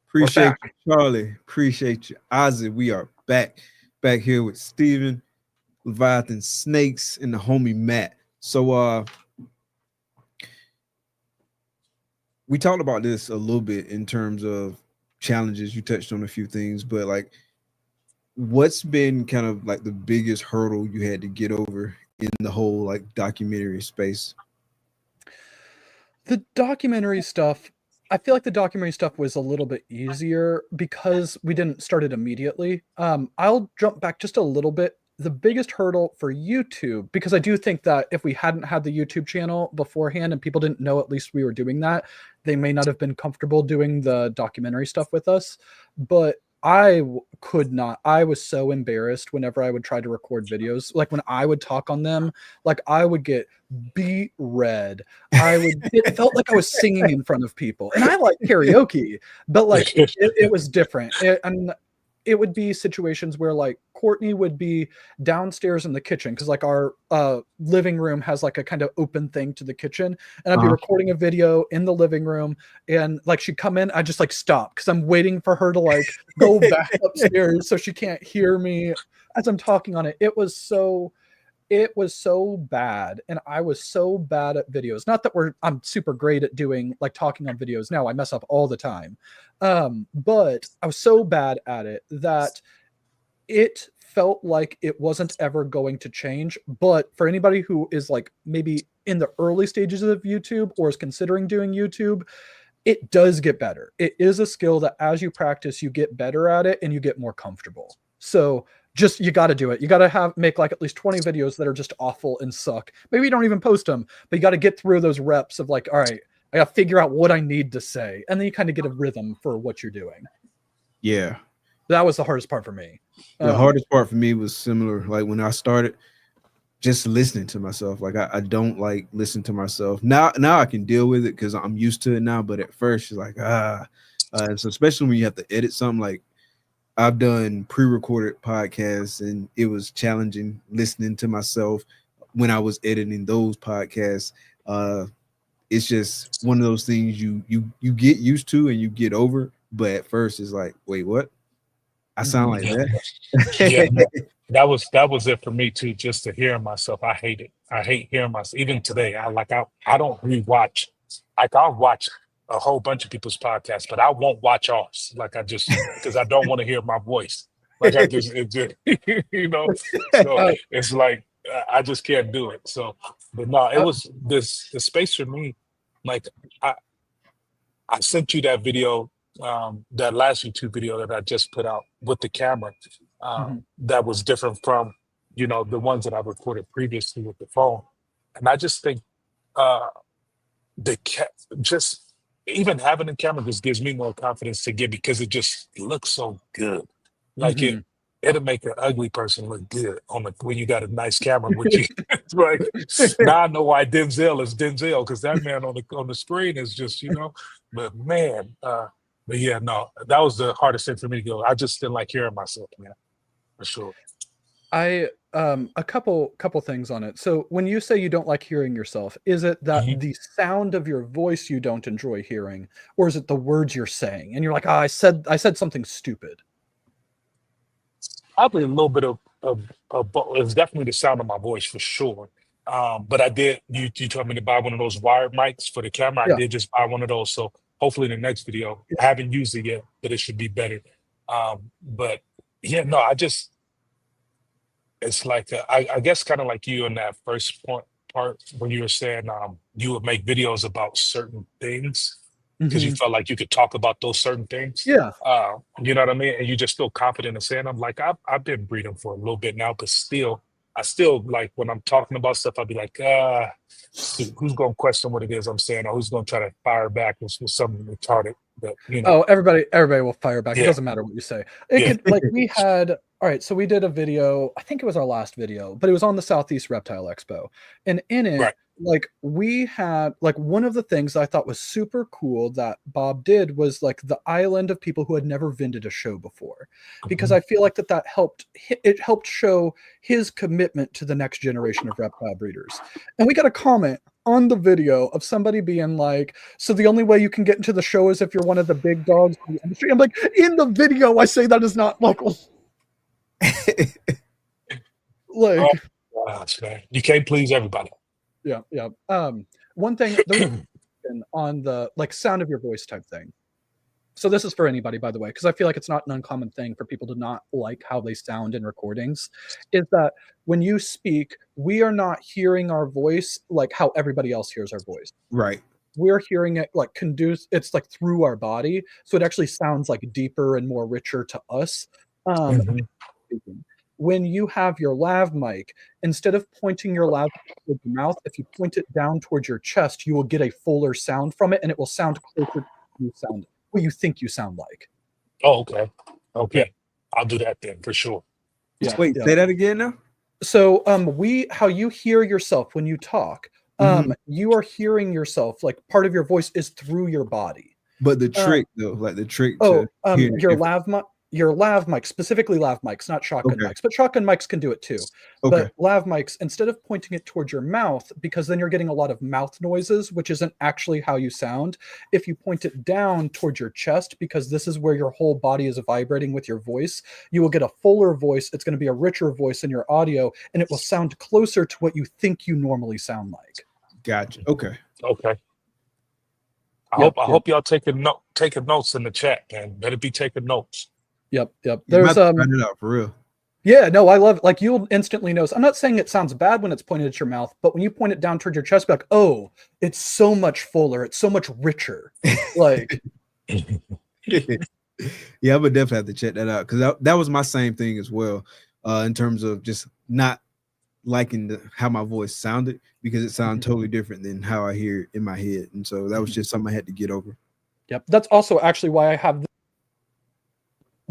Appreciate you, Charlie. Appreciate you, Ozzy. We are back here with Steven, Leviathan Snakes, and the homie Matt. So we talked about this a little bit in terms of challenges. You touched on a few things, but like, what's been kind of like the biggest hurdle you had to get over in the whole like documentary space? The documentary stuff, I feel like the documentary stuff was a little bit easier because we didn't start it immediately. I'll jump back just a little bit. The biggest hurdle for YouTube, because I do think that if we hadn't had the YouTube channel beforehand and people didn't know at least we were doing that, they may not have been comfortable doing the documentary stuff with us. But could not. I was so embarrassed whenever I would try to record videos. Like when I would talk on them, like I would get beat red. It felt like I was singing in front of people. And I like karaoke, but like it was different. And it would be situations where like Courtney would be downstairs in the kitchen because like our living room has like a kind of open thing to the kitchen, and I'd be recording a video in the living room, and like she'd come in, I just like stop because I'm waiting for her to like go back upstairs so she can't hear me as I'm talking on it. It was so bad, and I was so bad at videos. Not that I'm super great at doing like talking on videos now. I mess up all the time. But I was so bad at it that it felt like it wasn't ever going to change. But for anybody who is like maybe in the early stages of YouTube or is considering doing YouTube, it does get better. It is a skill that as you practice, you get better at it and you get more comfortable. So just, you got to do it. You got to make like at least 20 videos that are just awful and suck. Maybe you don't even post them, but you got to get through those reps of like, all right, I got to figure out what I need to say. And then you kind of get a rhythm for what you're doing. Yeah. That was the hardest part for me. The hardest part for me was similar. Like when I started just listening to myself, like I don't like listen to myself. Now I can deal with it because I'm used to it now. But at first it's like, so especially when you have to edit something, like I've done pre-recorded podcasts and it was challenging listening to myself when I was editing those podcasts. It's just one of those things you get used to and you get over. But at first it's like, wait, what? I sound like that. Yeah, that was it for me too. Just to hear myself, I hate it. I hate hearing myself. Even today, I don't rewatch. Like I'll watch a whole bunch of people's podcasts, but I won't watch ours. Like I just because I don't want to hear my voice. Like it just you know. So it's like I just can't do it. So, but no, it was the space for me. Like I sent you that video. That last YouTube video that I just put out with the camera, that was different from, the ones that I recorded previously with the phone. And I just think just even having the camera just gives me more confidence to get, because it just looks so good. Like it'll make an ugly person look good when you got a nice camera with you. Right now I know why Denzel is Denzel, because that man on the screen is just, but man, but yeah, no, that was the hardest thing for me to go. I just didn't like hearing myself, man, for sure. A couple things on it. So when you say you don't like hearing yourself, is it that the sound of your voice you don't enjoy hearing, or is it the words you're saying and you're like, I said something stupid? Probably a little bit of both. It's definitely the sound of my voice for sure. But I did. You told me to buy one of those wired mics for the camera. Yeah. I did just buy one of those. So hopefully in the next video, I haven't used it yet, but it should be better. But yeah, no, it's like, I guess kind of like you in that first part when you were saying you would make videos about certain things because you felt like you could talk about those certain things. Yeah. You know what I mean? And you just feel confident in saying, I'm like, I've been breeding for a little bit now, but I still like when I'm talking about stuff, I'll be like, who's going to question what it is I'm saying, or who's going to try to fire back with something retarded? But, Oh, everybody will fire back. It doesn't matter what you say. We had, all right, so we did a video, I think it was our last video, but it was on the Southeast Reptile Expo. And in it, like we had, like one of the things I thought was super cool that Bob did was like the island of people who had never visited a show before, because I feel like that helped show his commitment to the next generation of reptile breeders. And we got a comment on the video of somebody being like, so the only way you can get into the show is if you're one of the big dogs in the industry. I'm like, in the video I say that is not like like oh, gosh, man. You can't please everybody. Yeah. One thing on the like sound of your voice type thing. So this is for anybody, by the way, because I feel like it's not an uncommon thing for people to not like how they sound in recordings, is that when you speak, we are not hearing our voice like how everybody else hears our voice. Right. we're hearing it like it's like through our body, so it actually sounds like deeper and more richer to us. When you have your lav mic, instead of pointing your lav towards your mouth, if you point it down towards your chest, you will get a fuller sound from it, and it will sound closer to what you think you sound like. Oh, okay. Yeah. I'll do that then for sure. Yeah. Wait, say that again now. So how you hear yourself when you talk, you are hearing yourself, like part of your voice is through your body. But the trick though, like the trick your lav mics, specifically lav mics, not shotgun mics, but shotgun mics can do it too. But lav mics, instead of pointing it towards your mouth, because then you're getting a lot of mouth noises, which isn't actually how you sound. If you point it down towards your chest, because this is where your whole body is vibrating with your voice, you will get a fuller voice. It's going to be a richer voice in your audio, and it will sound closer to what you think you normally sound like. Gotcha. Okay. I hope y'all taking notes in the chat, man. Better be taking notes. Yep. There's it out for real. Yeah, no, I love, like, you'll instantly know. I'm not saying it sounds bad when it's pointed at your mouth, but when you point it down towards your chest, be like, oh, it's so much fuller, it's so much richer. Like, yeah, I would definitely have to check that out, because that was my same thing as well, in terms of just not liking how my voice sounded, because it sounded totally different than how I hear it in my head, and so that was just something I had to get over. Yep, that's also actually why I have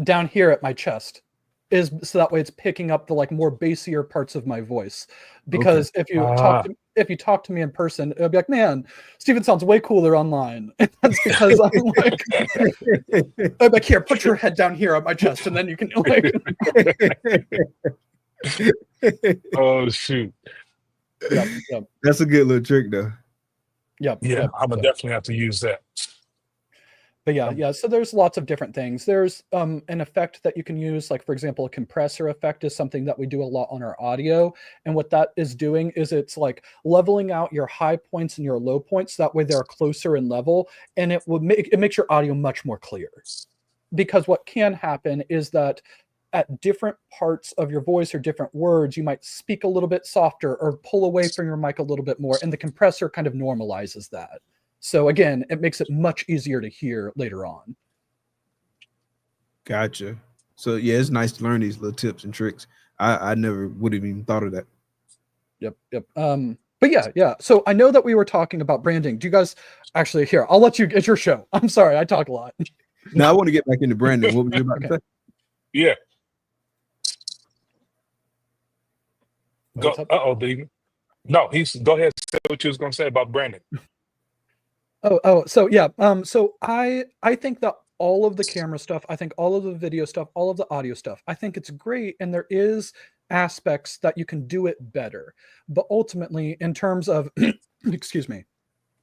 down here at my chest, is so that way it's picking up the like more bassier parts of my voice. Because if you talk to me in person, it'll be like, man, Steven sounds way cooler online. And that's because I'm like, here, put your head down here on my chest, and then you can like. Oh shoot! Yep. That's a good little trick, though. Yep. I'm gonna definitely have to use that. But yeah. So there's lots of different things. There's an effect that you can use, like for example, a compressor effect is something that we do a lot on our audio. And what that is doing is it's like leveling out your high points and your low points. That way they're closer in level, and it makes your audio much more clear. Because what can happen is that at different parts of your voice or different words, you might speak a little bit softer or pull away from your mic a little bit more, and the compressor kind of normalizes that. So again, it makes it much easier to hear later on. Gotcha. So yeah, it's nice to learn these little tips and tricks. I never would have even thought of that. Yep. But yeah. So I know that we were talking about branding. Do you guys actually here? I'll let you. It's your show. I'm sorry, I talk a lot. No, I want to get back into branding. What were you about to say? Yeah. Go. Baby. No, go ahead. Say what you was gonna say about branding. So yeah. So I think that all of the camera stuff, I think all of the video stuff, all of the audio stuff, I think it's great, and there is aspects that you can do it better. But ultimately, in terms of excuse me,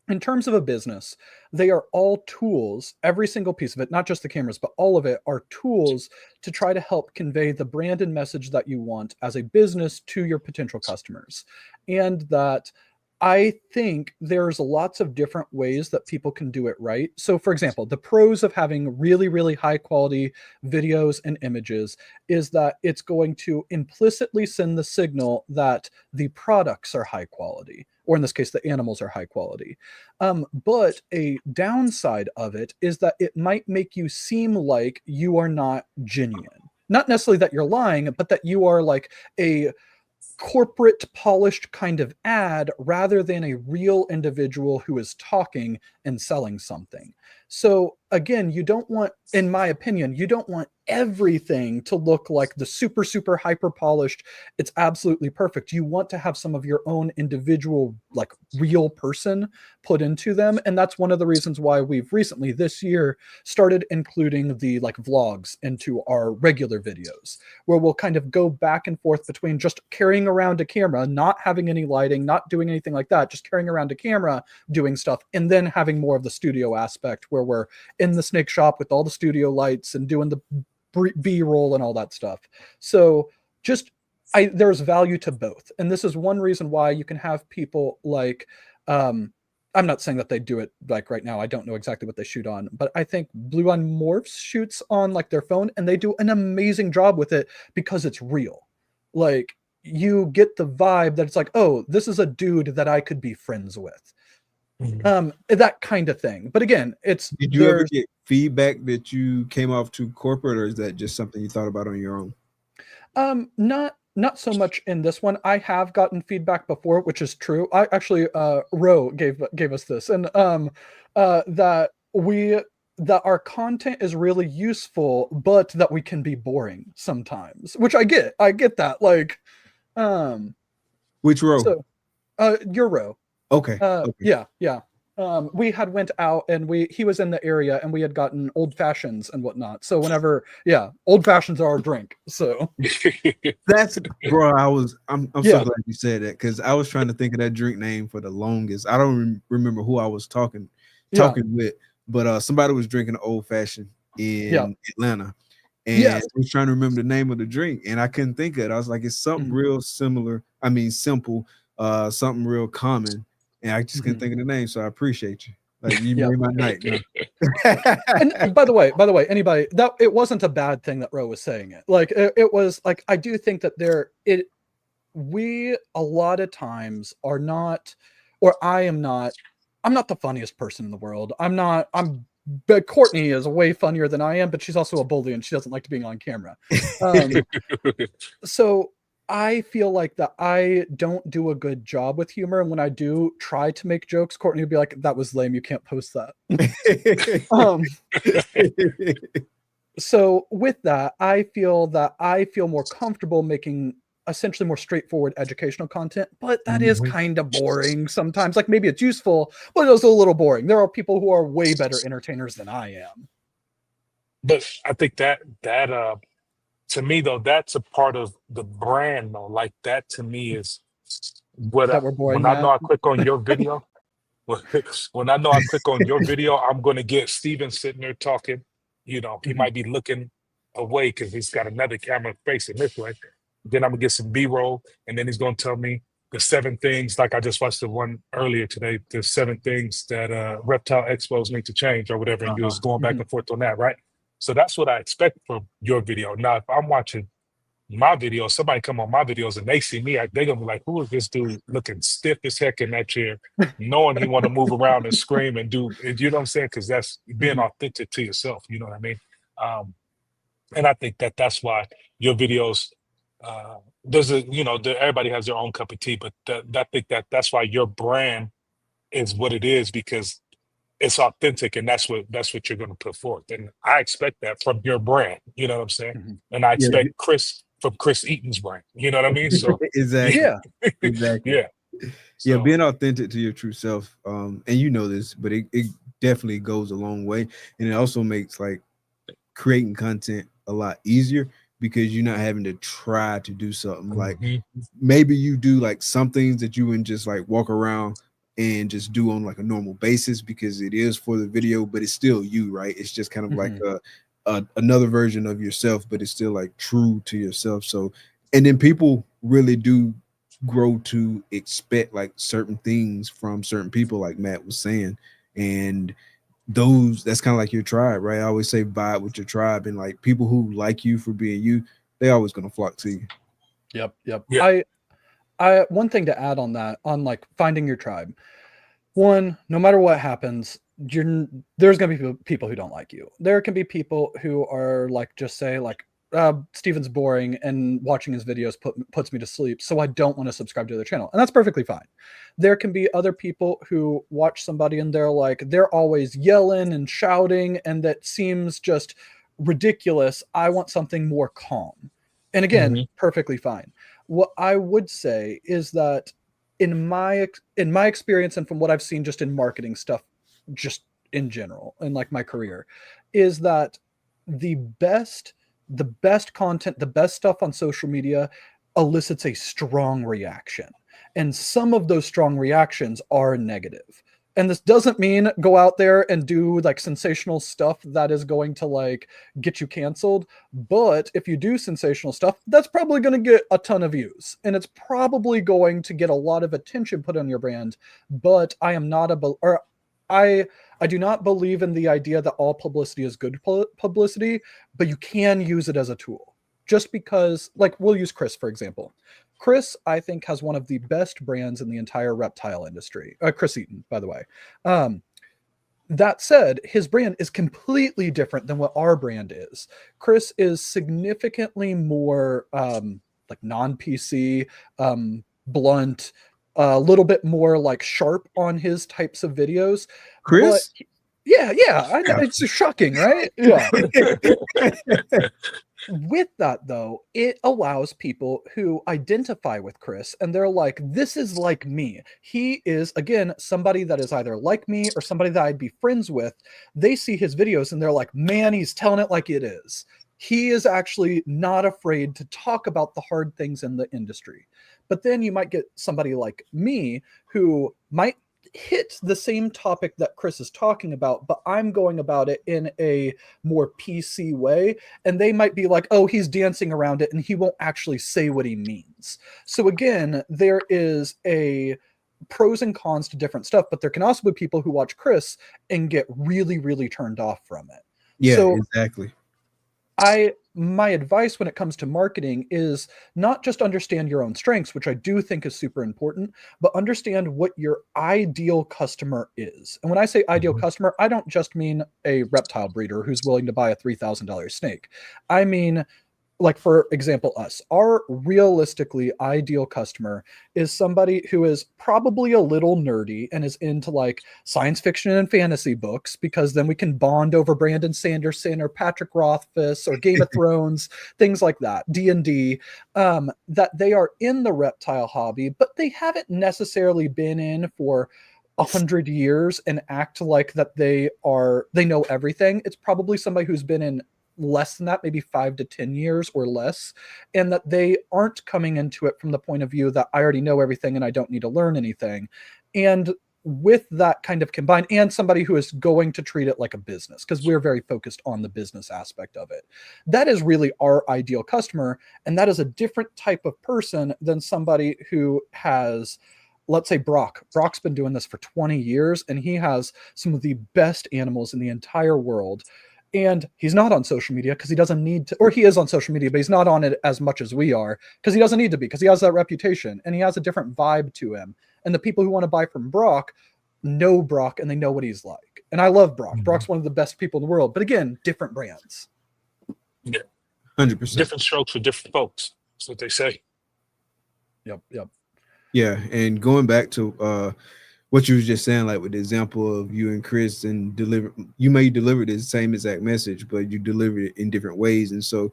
in terms of a business, they are all tools. Every single piece of it, not just the cameras, but all of it are tools to try to help convey the brand and message that you want as a business to your potential customers. And that I think there's lots of different ways that people can do it right. So for example, the pros of having really, really high quality videos and images is that it's going to implicitly send the signal that the products are high quality, or in this case, the animals are high quality. But a downside of it is that it might make you seem like you are not genuine. Not necessarily that you're lying, but that you are like a corporate polished kind of ad rather than a real individual who is talking and selling something. So again, you don't want, in my opinion, you don't want everything to look like the super, super hyper polished. It's absolutely perfect. You want to have some of your own individual, like real person put into them. And that's one of the reasons why we've recently this year started including the like vlogs into our regular videos, where we'll kind of go back and forth between just carrying around a camera, not having any lighting, not doing anything like that, just carrying around a camera, doing stuff, and then having more of the studio aspect where we're in the snake shop with all the studio lights and doing the B-roll and all that stuff. So just there's value to both. And this is one reason why you can have people like, I'm not saying that they do it like right now. I don't know exactly what they shoot on, but I think Blue on Morphs shoots on like their phone, and they do an amazing job with it because it's real. Like you get the vibe that it's like, oh, this is a dude that I could be friends with. That kind of thing. But again, did you ever get feedback that you came off too corporate, or is that just something you thought about on your own? Not so much in this one. I have gotten feedback before, which is true. I actually Ro gave us this, and that our content is really useful, but that we can be boring sometimes, which I get that. Like, which Ro? So, your Ro. Okay. Yeah. We had went out and he was in the area and we had gotten old fashions and whatnot. So whenever, old fashions are our drink. So that's, bro, I'm so glad you said that, because I was trying to think of that drink name for the longest. I don't remember who I was talking with, but somebody was drinking an old fashioned in Atlanta, and I was trying to remember the name of the drink and I couldn't think of it. I was like, it's something real similar. I mean, simple, something real common. And I just couldn't think of the name, so I appreciate you. Like, you made my night. And by the way, anybody, that it wasn't a bad thing that Ro was saying it. Like, it was like, I do think that we a lot of times are not, or I'm not the funniest person in the world. But Courtney is way funnier than I am, but she's also a bully and she doesn't like to be on camera. So I feel like that I don't do a good job with humor, and when I do try to make jokes, Courtney would be like, "That was lame. You can't post that." So with that, I feel more comfortable making essentially more straightforward educational content, but that is kind of boring sometimes. Like, maybe it's useful, but it's a little boring. There are people who are way better entertainers than I am. But I think that to me, though, that's a part of the brand, though. Like, that to me is when I know I click on your video. When I know I click on your video, I'm going to get Steven sitting there talking. You know, he might be looking away because he's got another camera facing this way. Then I'm going to get some B-roll, and then he's going to tell me the 7 things, like I just watched the one earlier today, the 7 things that reptile expos need to change or whatever, and you was going back and forth on that, right? So that's what I expect from your video. Now, if I'm watching my video, somebody come on my videos and they see me, they're going to be like, who is this dude looking stiff as heck in that chair, knowing he want to move around and scream and do, you know what I'm saying? Because that's being authentic to yourself, you know what I mean? And I think that's why your videos, everybody has their own cup of tea, but I think that's why your brand is what it is, because it's authentic, and that's what you're going to put forth. And I expect that from your brand, you know what I'm saying? And I expect Chris from Chris Eaton's brand, you know what I mean? So exactly. Yeah. Yeah, being authentic to your true self. And you know this, but it definitely goes a long way. And it also makes like creating content a lot easier, because you're not having to try to do something. Like, maybe you do like some things that you wouldn't just like walk around and just do on like a normal basis because it is for the video, but it's still you, right? It's just kind of like another version of yourself, but it's still like true to yourself. So, and then people really do grow to expect like certain things from certain people, like Matt was saying, and that's kind of like your tribe, right? I always say vibe with your tribe, and like people who like you for being you, they're always going to flock to you. Yep. Yeah. I one thing to add on that, on like finding your tribe. One, no matter what happens, there's going to be people who don't like you. There can be people who are like, just say like, Steven's boring and watching his videos puts me to sleep, so I don't want to subscribe to their channel. And that's perfectly fine. There can be other people who watch somebody and they're always yelling and shouting, and that seems just ridiculous. I want something more calm. And again, perfectly fine. What I would say is that in my experience, and from what I've seen just in marketing stuff, just in general, in like my career, is that the best content, the best stuff on social media elicits a strong reaction. And some of those strong reactions are negative. And this doesn't mean go out there and do like sensational stuff that is going to like get you canceled. But if you do sensational stuff, that's probably going to get a ton of views, and it's probably going to get a lot of attention put on your brand. But I do not believe in the idea that all publicity is good publicity, but you can use it as a tool. Just because, like, we'll use Chris, for example. Chris, I think, has one of the best brands in the entire reptile industry. Chris Eaton, by the way. That said, his brand is completely different than what our brand is. Chris is significantly more like non-PC, blunt, a little bit more like sharp on his types of videos. Chris? But yeah, I know. It's just shocking, right? Yeah. With that, though, it allows people who identify with Chris and they're like, this is like me. He is, again, somebody that is either like me or somebody that I'd be friends with. They see his videos and they're like, man, he's telling it like it is. He is actually not afraid to talk about the hard things in the industry. But then you might get somebody like me who might hit the same topic that Chris is talking about, but I'm going about it in a more PC way. And they might be like, oh, he's dancing around it and he won't actually say what he means. So again, there is a pros and cons to different stuff, but there can also be people who watch Chris and get really, really turned off from it. Yeah, so exactly. My advice when it comes to marketing is not just understand your own strengths, which I do think is super important, but understand what your ideal customer is. And when I say ideal customer, I don't just mean a reptile breeder who's willing to buy a $3,000 snake. I mean, like, for example, us, our realistically ideal customer is somebody who is probably a little nerdy and is into like science fiction and fantasy books, because then we can bond over Brandon Sanderson or Patrick Rothfuss or Game of Thrones, things like that, D&D, that they are in the reptile hobby, but they haven't necessarily been in for 100 years and act like that they know everything. It's probably somebody who's been in less than that, maybe 5 to 10 years or less, and that they aren't coming into it from the point of view that I already know everything and I don't need to learn anything. And with that kind of combined, and somebody who is going to treat it like a business, because we're very focused on the business aspect of it. That is really our ideal customer, and that is a different type of person than somebody who has, let's say, Brock. Brock's been doing this for 20 years, and he has some of the best animals in the entire world. And he's not on social media because he doesn't need to, or he is on social media, but he's not on it as much as we are because he doesn't need to be, because he has that reputation and he has a different vibe to him. And the people who want to buy from Brock know Brock and they know what he's like. And I love Brock. Mm-hmm. Brock's one of the best people in the world, but again, different brands. Yeah. 100%. Different strokes for different folks. That's what they say. Yep. Yeah. And going back to, what you was just saying, like with the example of you and Chris, and you may deliver the same exact message, but you deliver it in different ways. And so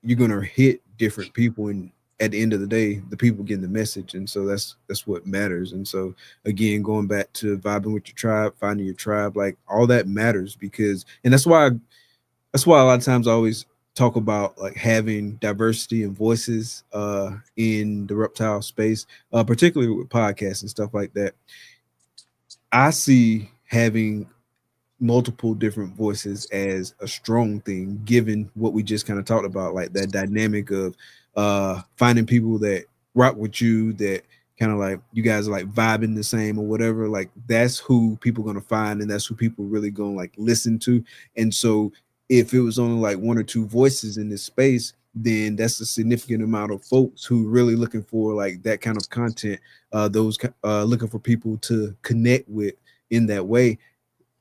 you're going to hit different people. And at the end of the day, the people getting the message. And so that's what matters. And so again, going back to vibing with your tribe, finding your tribe, like all that matters, because, and that's why a lot of times I always talk about like having diversity and voices in the reptile space, particularly with podcasts and stuff like that. I see having multiple different voices as a strong thing, given what we just kind of talked about, like that dynamic of finding people that rock with you, that kind of like you guys are like vibing the same or whatever. Like that's who people are going to find, and that's who people really going to like listen to. And so if it was only like one or two voices in this space, then that's a significant amount of folks who really looking for like that kind of content, those looking for people to connect with in that way.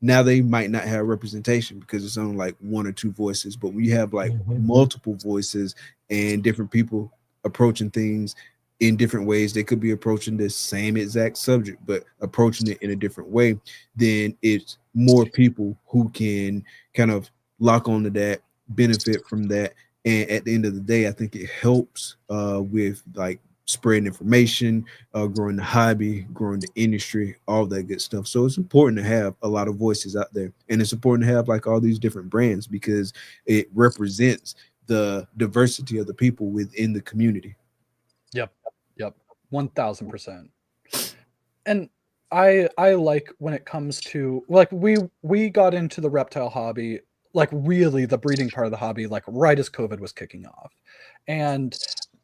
Now they might not have representation because it's only like one or two voices, but when you have like multiple voices and different people approaching things in different ways, they could be approaching the same exact subject, but approaching it in a different way, then it's more people who can kind of lock onto that, benefit from that. And at the end of the day, I think it helps with like spreading information, growing the hobby, growing the industry, all that good stuff. So it's important to have a lot of voices out there, and it's important to have like all these different brands because it represents the diversity of the people within the community. Yep. 1000%. And I like when it comes to like we got into the reptile hobby, like really the breeding part of the hobby, like right as COVID was kicking off. And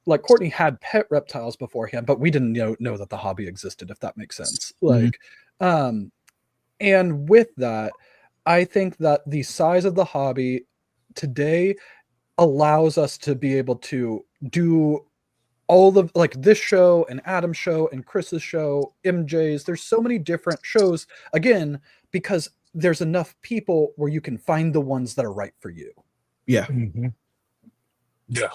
like Courtney had pet reptiles beforehand, but we didn't know that the hobby existed, if that makes sense. Like, and with that, I think that the size of the hobby today allows us to be able to do all of like this show and Adam's show and Chris's show, MJ's, there's so many different shows, again, because there's enough people where you can find the ones that are right for you. Yeah. Yeah.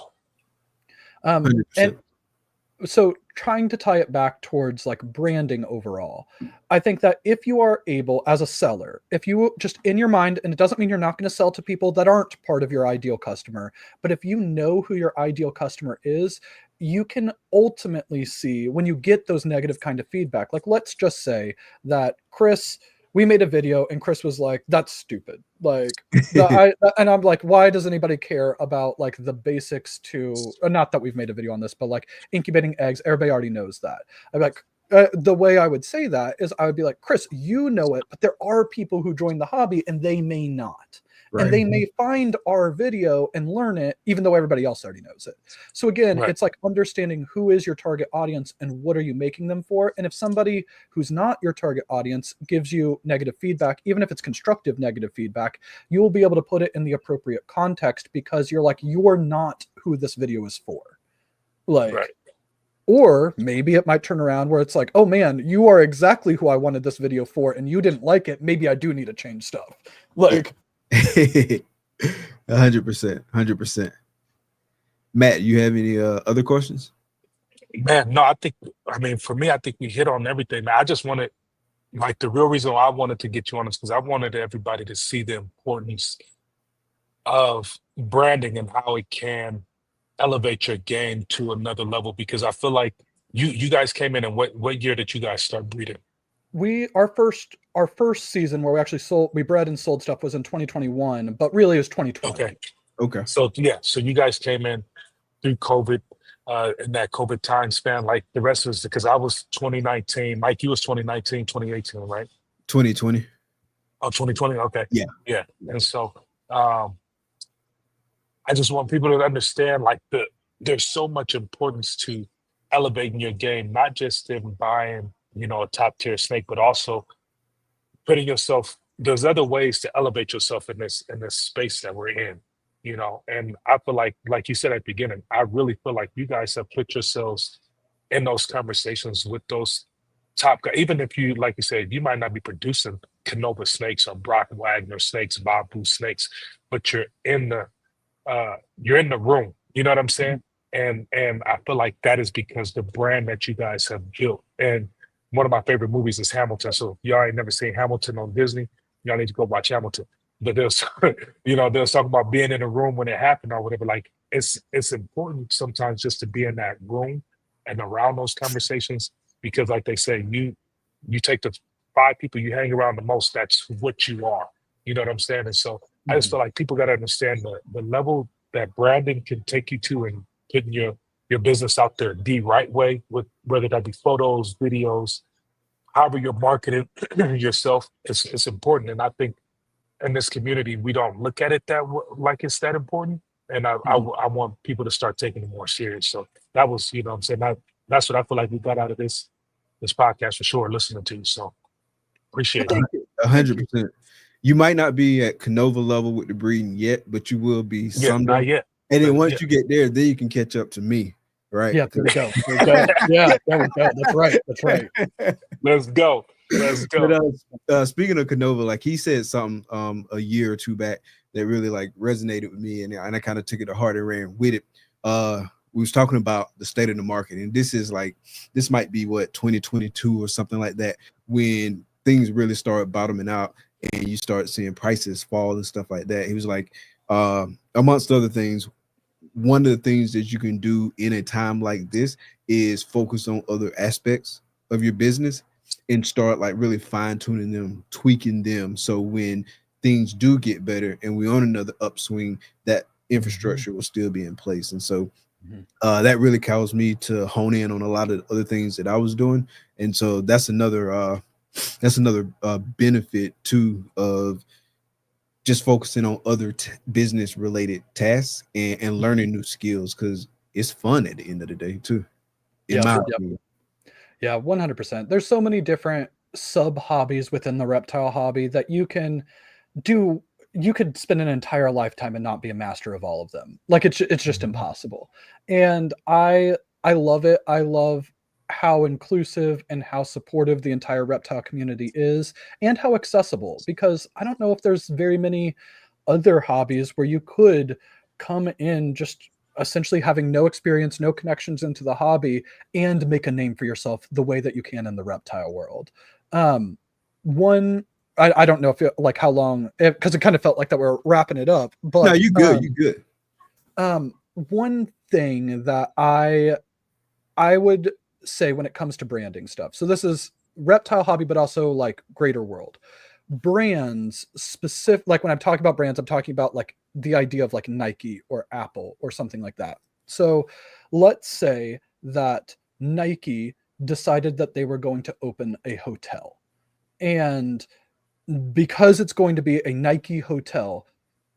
100%. And so trying to tie it back towards like branding overall, I think that if you are able as a seller, if you just in your mind, and it doesn't mean you're not going to sell to people that aren't part of your ideal customer, but if you know who your ideal customer is, you can ultimately see when you get those negative kind of feedback. Like, let's just say that Chris, we made a video and Chris was like, that's stupid. Like, and I'm like, why does anybody care about like the basics to, not that we've made a video on this, but like incubating eggs, everybody already knows that. I'm like, the way I would say that is I would be like, Chris, you know it, but there are people who join the hobby and they may not. Right. And they may find our video and learn it, even though everybody else already knows it. So again, it's like understanding who is your target audience and what are you making them for. And if somebody who's not your target audience gives you negative feedback, even if it's constructive negative feedback, you will be able to put it in the appropriate context because you're like, you're not who this video is for. Like, or maybe it might turn around where it's like, oh man, you are exactly who I wanted this video for and you didn't like it. Maybe I do need to change stuff. Like, 100%. Matt, you have any other questions? Man, no, for me, I think we hit on everything. Man, I just wanted, like, the real reason why I wanted to get you on is because I wanted everybody to see the importance of branding and how it can elevate your game to another level. Because I feel like you guys came in, and what year did you guys start breeding? Our first season where we bred and sold stuff was in 2021, but really it was 2020. Okay. So you guys came in through COVID, in that COVID time span, like the rest of us, because I was 2019, Mike, you was 2019, 2018, right? 2020. Oh, 2020. Okay. Yeah. And so, I just want people to understand, like, there's so much importance to elevating your game, not just in buying, a top tier snake, but also putting yourself, there's other ways to elevate yourself in this space that we're in, and I feel like you said at the beginning, I really feel like you guys have put yourselves in those conversations with those top guys. Even if you, like you said, you might not be producing Canova snakes or Brock Wagner snakes, Babu snakes, but you're in the room, you know what I'm saying? And I feel like that is because the brand that you guys have built. And one of my favorite movies is Hamilton. So if y'all ain't never seen Hamilton on Disney, y'all need to go watch Hamilton. But there's, they'll talk about being in a room when it happened or whatever. Like, it's important sometimes just to be in that room and around those conversations, because like they say, you take the 5 people you hang around the most, that's what you are. You know what I'm saying? And so I just feel like people got to understand the level that branding can take you to, and putting your business out there the right way, with whether that be photos, videos, however you're marketing yourself, it's important. And I think in this community, we don't look at it like it's that important. And I want people to start taking it more serious. So that was, what I'm saying, that's what I feel like we got out of this podcast for sure, listening to you. So appreciate it. 100%. You might not be at Canova level with the breeding yet, but you will be someday. Not yet. And then once you get there, then you can catch up to me, right? Yeah, there we go. Yeah, there we go. That's right. Let's go. But, speaking of Canova, like he said something a year or two back that really like resonated with me, and I kind of took it to heart and ran with it. We was talking about the state of the market, and this might be what 2022 or something like that, when things really start bottoming out and you start seeing prices fall and stuff like that. He was like, amongst other things, one of the things that you can do in a time like this is focus on other aspects of your business and start like really fine-tuning them, tweaking them, so when things do get better and we're on another upswing, that infrastructure will still be in place. And so that really caused me to hone in on a lot of other things that I was doing. And so that's another benefit too of just focusing on other business related tasks and learning new skills, because it's fun at the end of the day too. Yeah, 100%. There's so many different sub hobbies within the reptile hobby that you can do. You could spend an entire lifetime and not be a master of all of them. Like it's just impossible. And I I love it. I love how inclusive and how supportive the entire reptile community is, and how accessible, because I don't know if there's very many other hobbies where you could come in just essentially having no experience, no connections into the hobby, and make a name for yourself the way that you can in the reptile world. One, I don't know if it, like how long, because it kind of felt like that we're wrapping it up, but no, you good, you good. One thing that I would say when it comes to branding stuff. So this is reptile hobby, but also like greater world. Brands specific, like when I'm talking about brands, I'm talking about like the idea of like Nike or Apple or something like that. So let's say that Nike decided that they were going to open a hotel. And because it's going to be a Nike hotel,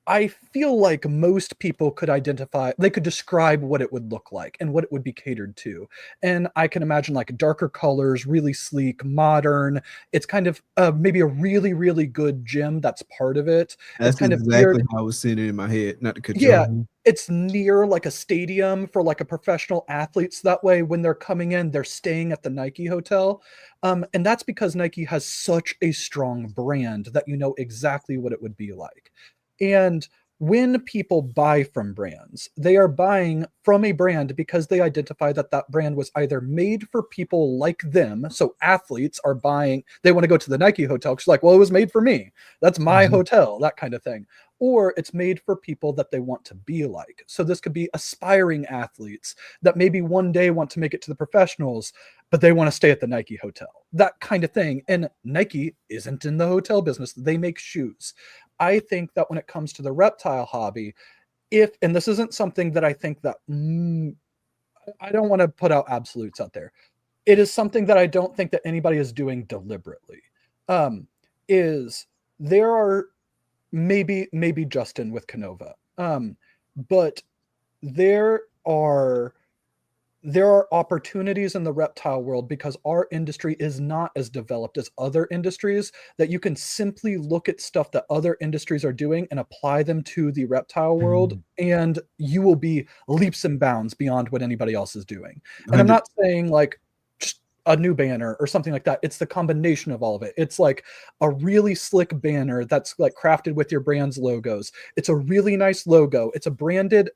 I feel like most people could identify, they could describe what it would look like and what it would be catered to. And I can imagine like darker colors, really sleek, modern. It's kind of maybe a really, really good gym that's part of it. That's It's kind exactly of weird. how I was seeing it in my head. Not to cut you Yeah, off. it's near like a stadium for like a professional athlete. So that way, when they're coming in, they're staying at the Nike hotel. And that's because Nike has such a strong brand that you know exactly what it would be like. And when people buy from brands, they are buying from a brand because they identify that that brand was either made for people like them. So athletes are buying, they want to go to the Nike hotel because, like, well, it was made for me. That's my hotel, that kind of thing. Or it's made for people that they want to be like. So this could be aspiring athletes that maybe one day want to make it to the professionals, but they want to stay at the Nike hotel, that kind of thing. And Nike isn't in the hotel business, they make shoes. I think that when it comes to the reptile hobby, and this isn't something that I think that, I don't want to put out absolutes out there. It is something that I don't think that anybody is doing deliberately. Is there are maybe Justin with Canova, but there are opportunities in the reptile world because our industry is not as developed as other industries, that you can simply look at stuff that other industries are doing and apply them to the reptile world, and you will be leaps and bounds beyond what anybody else is doing. And I'm not saying like just a new banner or something like that. It's the combination of all of it. It's like a really slick banner that's like crafted with your brand's logos. It's a really nice logo. It's a branded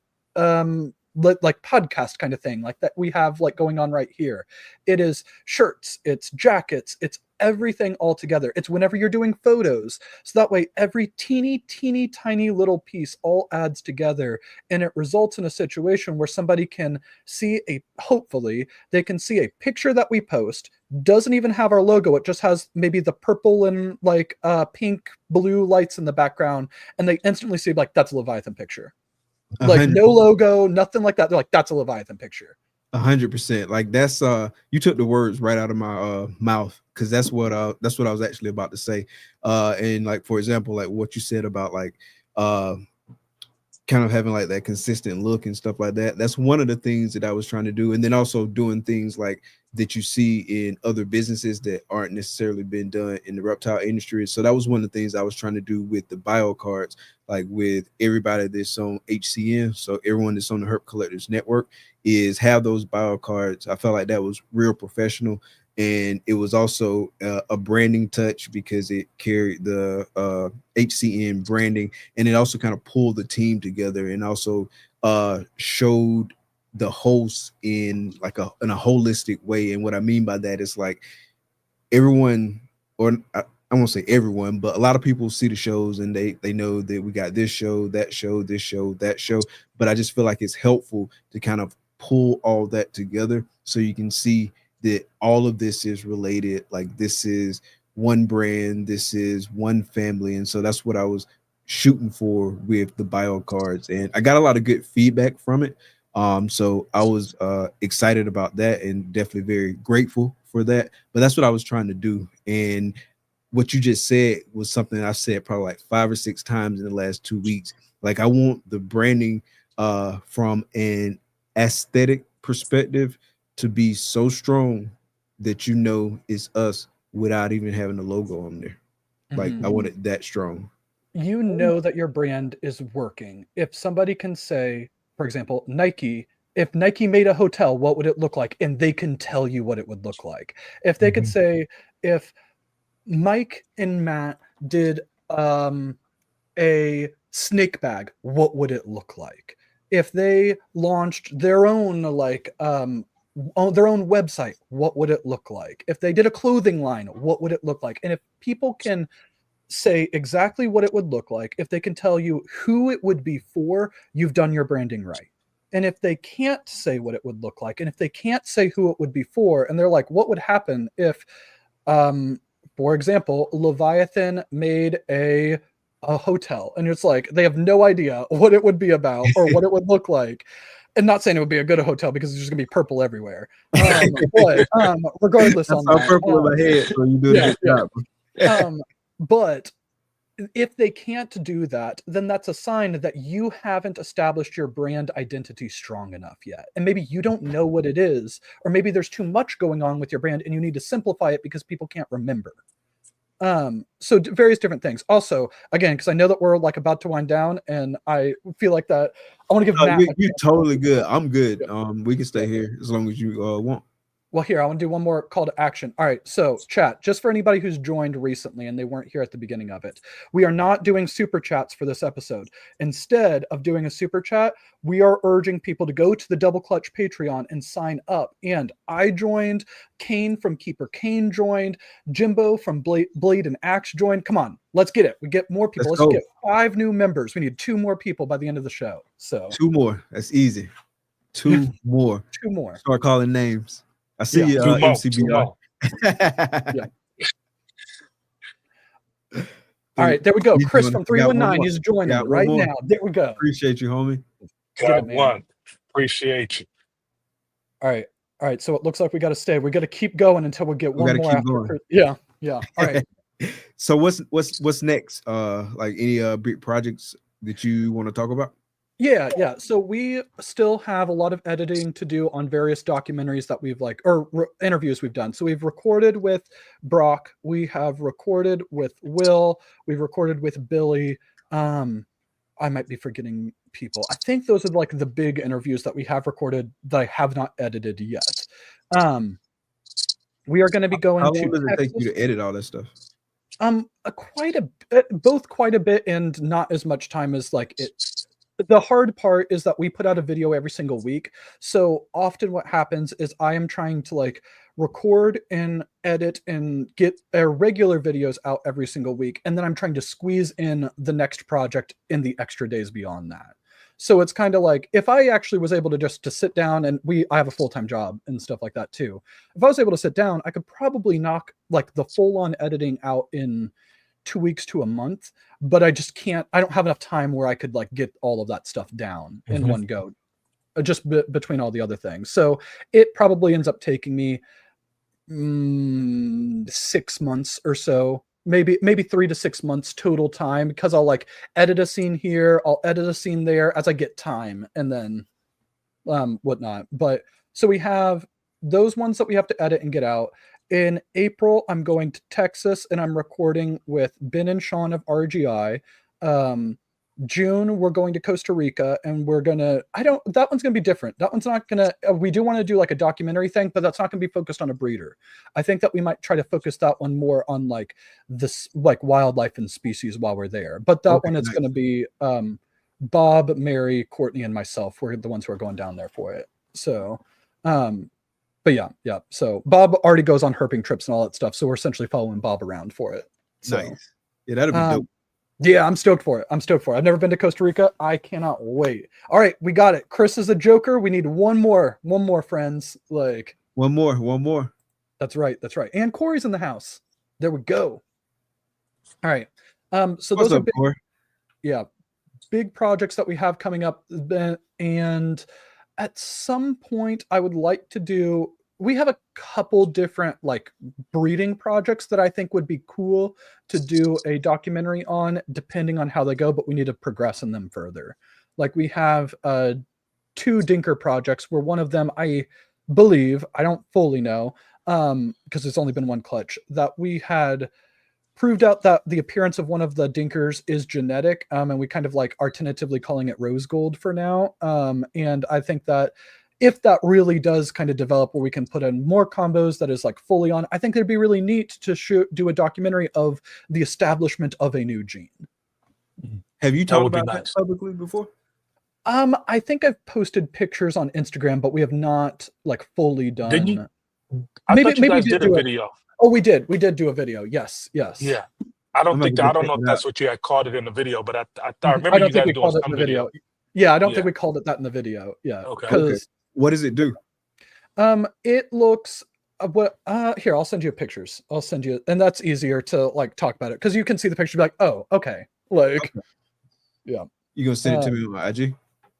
like podcast kind of thing like that we have like going on right here. It is shirts, it's jackets, it's everything all together. It's whenever you're doing photos, so that way every teeny tiny little piece all adds together, and it results in a situation where somebody can see hopefully they can see a picture that we post, doesn't even have our logo, it just has maybe the purple and like pink blue lights in the background, and they instantly see like that's a Leviathan picture. Like no logo, nothing like that. They're like, that's a Leviathan picture. 100%. Like that's you took the words right out of my mouth, because that's what I was actually about to say. And like for example, like what you said about like kind of having like that consistent look and stuff like that. That's one of the things that I was trying to do. And then also doing things like that you see in other businesses that aren't necessarily been done in the reptile industry. So that was one of the things I was trying to do with the bio cards, like with everybody that's on HCN. So everyone that's on the Herp Collectors network is have those bio cards. I felt like that was real professional. And it was also a branding touch because it carried the HCN branding, and it also kind of pulled the team together, and also showed the hosts in like in a holistic way. And what I mean by that is like everyone, or I won't say everyone, but a lot of people see the shows and they know that we got this show, that show, this show, that show. But I just feel like it's helpful to kind of pull all that together so you can see that all of this is related. Like this is one brand, this is one family. And so that's what I was shooting for with the bio cards, and I got a lot of good feedback from it. So I was excited about that and definitely very grateful for that. But that's what I was trying to do. And what you just said was something I've said probably like 5 or 6 times in the last 2 weeks. Like I want the branding from an aesthetic perspective to be so strong that you know it's us without even having a logo on there. Like I want it that strong. You know that your brand is working if somebody can say, for example, Nike if Nike made a hotel, what would it look like? And they can tell you what it would look like. If they could say, if Mike and Matt did a snake bag, what would it look like? If they launched their own on their own website, what would it look like? If they did a clothing line, what would it look like? And if people can say exactly what it would look like, if they can tell you who it would be for, you've done your branding right. And if they can't say what it would look like, and if they can't say who it would be for, and they're like, what would happen if, for example, Leviathan made a hotel, and it's like they have no idea what it would be about or what it would look like. And not saying it would be a good hotel because it's just gonna be purple everywhere. But regardless, that's on how that, purple in my head. So you do a good job. But if they can't do that, then that's a sign that you haven't established your brand identity strong enough yet. And maybe you don't know what it is, or maybe there's too much going on with your brand and you need to simplify it because people can't remember. So various different things. Also, again, because I know that we're like about to wind down, and I feel like that I want to give Matt. You're totally good. I'm good. We can stay here as long as you want. Well, here, I want to do one more call to action. All right, so chat, just for anybody who's joined recently and they weren't here at the beginning of it, we are not doing super chats for this episode. Instead of doing a super chat, we are urging people to go to the Double Clutch Patreon and sign up. And I joined, Kane from Keeper Kane joined, Jimbo from Blade and Axe joined. Come on, let's get it. We get more people. Let's get 5 new members. We need 2 more people by the end of the show. So 2 more. That's easy. 2 more. 2 more. Start calling names. I see you, MCBR. All right, there we go. Chris from 319 is joining right now. There we go. Appreciate you, homie. Got one. Appreciate you. All right. So it looks like we got to stay. We got to keep going until we get one more. After. Yeah. All right. So what's next? Like any big projects that you want to talk about? Yeah. So we still have a lot of editing to do on various documentaries that we've interviews we've done. So we've recorded with Brock. We have recorded with Will. We've recorded with Billy. I might be forgetting people. I think those are like the big interviews that we have recorded that I have not edited yet. We are going to be going. How long does it take you to edit all that stuff? Quite a bit, and not as much time as like it. The hard part is that we put out a video every single week. So often what happens is I am trying to like record and edit and get regular videos out every single week. And then I'm trying to squeeze in the next project in the extra days beyond that. So it's kind of like if I actually was able to sit down, and I have a full-time job and stuff like that too. If I was able to sit down, I could probably knock like the full-on editing out in 2 weeks to a month, but I just can't. I don't have enough time where I could like get all of that stuff down in one go, just between all the other things. So it probably ends up taking me 6 months or so, maybe 3 to 6 months total time, because I'll like edit a scene here, I'll edit a scene there as I get time, and then whatnot. But so we have those ones that we have to edit and get out. In April, I'm going to Texas and I'm recording with Ben and Sean of RGI. June, we're going to Costa Rica, and that one's going to be different. That one's not going to, we do want to do like a documentary thing, but that's not going to be focused on a breeder. I think that we might try to focus that one more on like this, like wildlife and species while we're there. But that one, it's going to be Bob, Mary, Courtney, and myself. We're the ones who are going down there for it. So, but yeah. So Bob already goes on herping trips and all that stuff. So we're essentially following Bob around for it. So, nice. Yeah, that'll be dope. Yeah, I'm stoked for it. I've never been to Costa Rica. I cannot wait. All right, we got it. Chris is a joker. We need one more, friends. Like one more. That's right. And Corey's in the house. There we go. All right. So What's those are up, big, Corey? big projects that we have coming up. And at some point, I would like to do. We have a couple different like breeding projects that I think would be cool to do a documentary on, depending on how they go, but we need to progress in them further. Like we have 2 dinker projects where one of them, I believe, I don't fully know, because it's only been one clutch, that we had proved out that the appearance of one of the dinkers is genetic. And we kind of like are tentatively calling it rose gold for now. And I think that if that really does kind of develop where we can put in more combos that is like fully on, I think it'd be really neat to do a documentary of the establishment of a new gene. Have you talked about that publicly before? I think I've posted pictures on Instagram, but we have not like fully done. Didn't you? Maybe you guys did a video. Oh, we did do a video. Yes. Yeah. I don't know if that's what you had called it in the video, but I remember you guys doing some video. Yeah, I don't think we called it that in the video. Yeah. Okay. What does it do? It looks here, I'll send you pictures. I'll send you, and that's easier to like talk about it because you can see the picture, be like, oh, okay. Like, yeah. You gonna send it to me on my IG?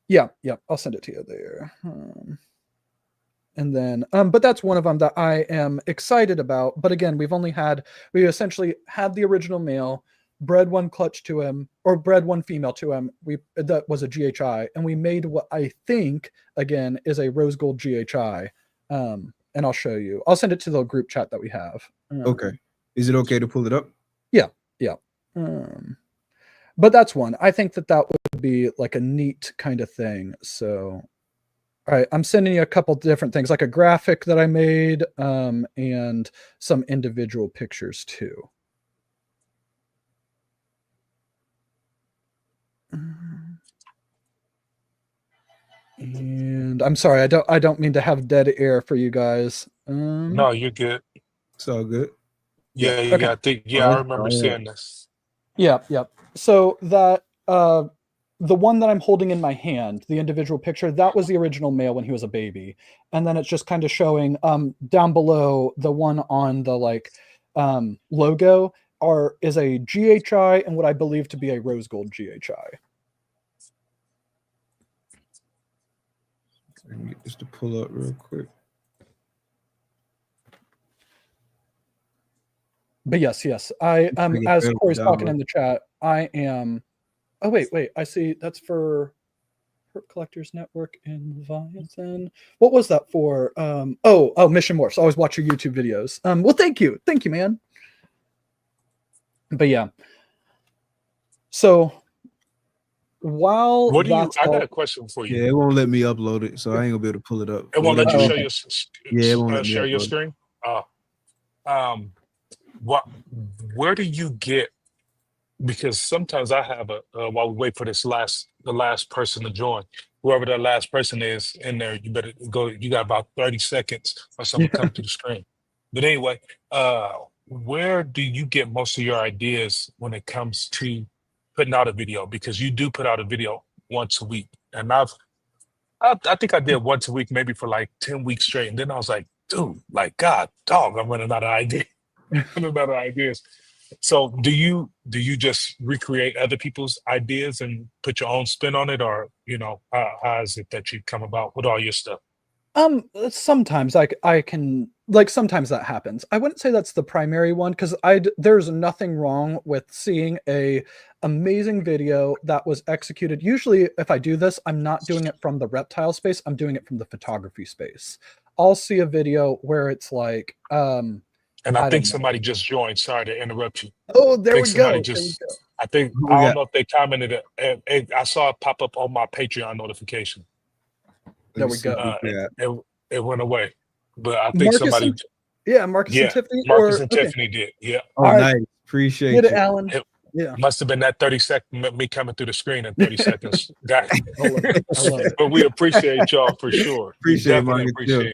Yeah, I'll send it to you there. And then, but that's one of them that I am excited about. But again, we essentially had the original male, bred one clutch to him, or bred one female to him. That was a GHI, and we made what I think again is a rose gold GHI. And I'll show you. I'll send it to the group chat that we have. Okay. Is it okay to pull it up? Yeah. But that's one. I think that would be like a neat kind of thing. So, all right, I'm sending you a couple different things, like a graphic that I made, and some individual pictures too. And I'm sorry, I don't mean to have dead air for you guys. No, you're good. It's all good. Yeah, okay. I remember seeing this. Yeah. So that the one that I'm holding in my hand, the individual picture, that was the original male when he was a baby. And then it's just kind of showing down below the one on the like logo is a GHI and what I believe to be a rose gold GHI. Let me get this to pull up real quick. But yes, I as Corey's talking in the chat, I am. Oh wait, I see that's for Herp Collectors Network in Leviathan. What was that for? Mission Morphs. I always watch your YouTube videos. Well, thank you, man. But yeah, so while I got a question for you. Yeah, it won't let me upload it, so I ain't gonna be able to pull it up. It won't let you share your screen. Where do you get? Because sometimes I have while we wait for the last person to join, whoever that last person is in there, you better go. You got about 30 seconds or something to come to the screen. But anyway, where do you get most of your ideas when it comes to putting out a video? Because you do put out a video once a week, and I think I did once a week, maybe for like 10 weeks straight, and then I was like, dude, like God, dog, I'm running out of ideas. So do you just recreate other people's ideas and put your own spin on it, or how is it that you come about with all your stuff? Sometimes I can, like, sometimes that happens. I wouldn't say that's the primary one, because there's nothing wrong with seeing a amazing video that was executed. Usually if I do this, I'm not doing it from the reptile space, I'm doing it from the photography space. I'll see a video where it's like and I think somebody just joined. Sorry to interrupt you. Oh, there we go. I think, I don't know if they commented it. I saw it pop up on my Patreon notification. There we go. It went away. But I think somebody... Marcus and Tiffany? Marcus and Tiffany did, yeah. Oh, nice. Appreciate it. Alan. Must have been that 30 seconds, me coming through the screen in 30 seconds. Got it. But we appreciate y'all for sure. Appreciate it.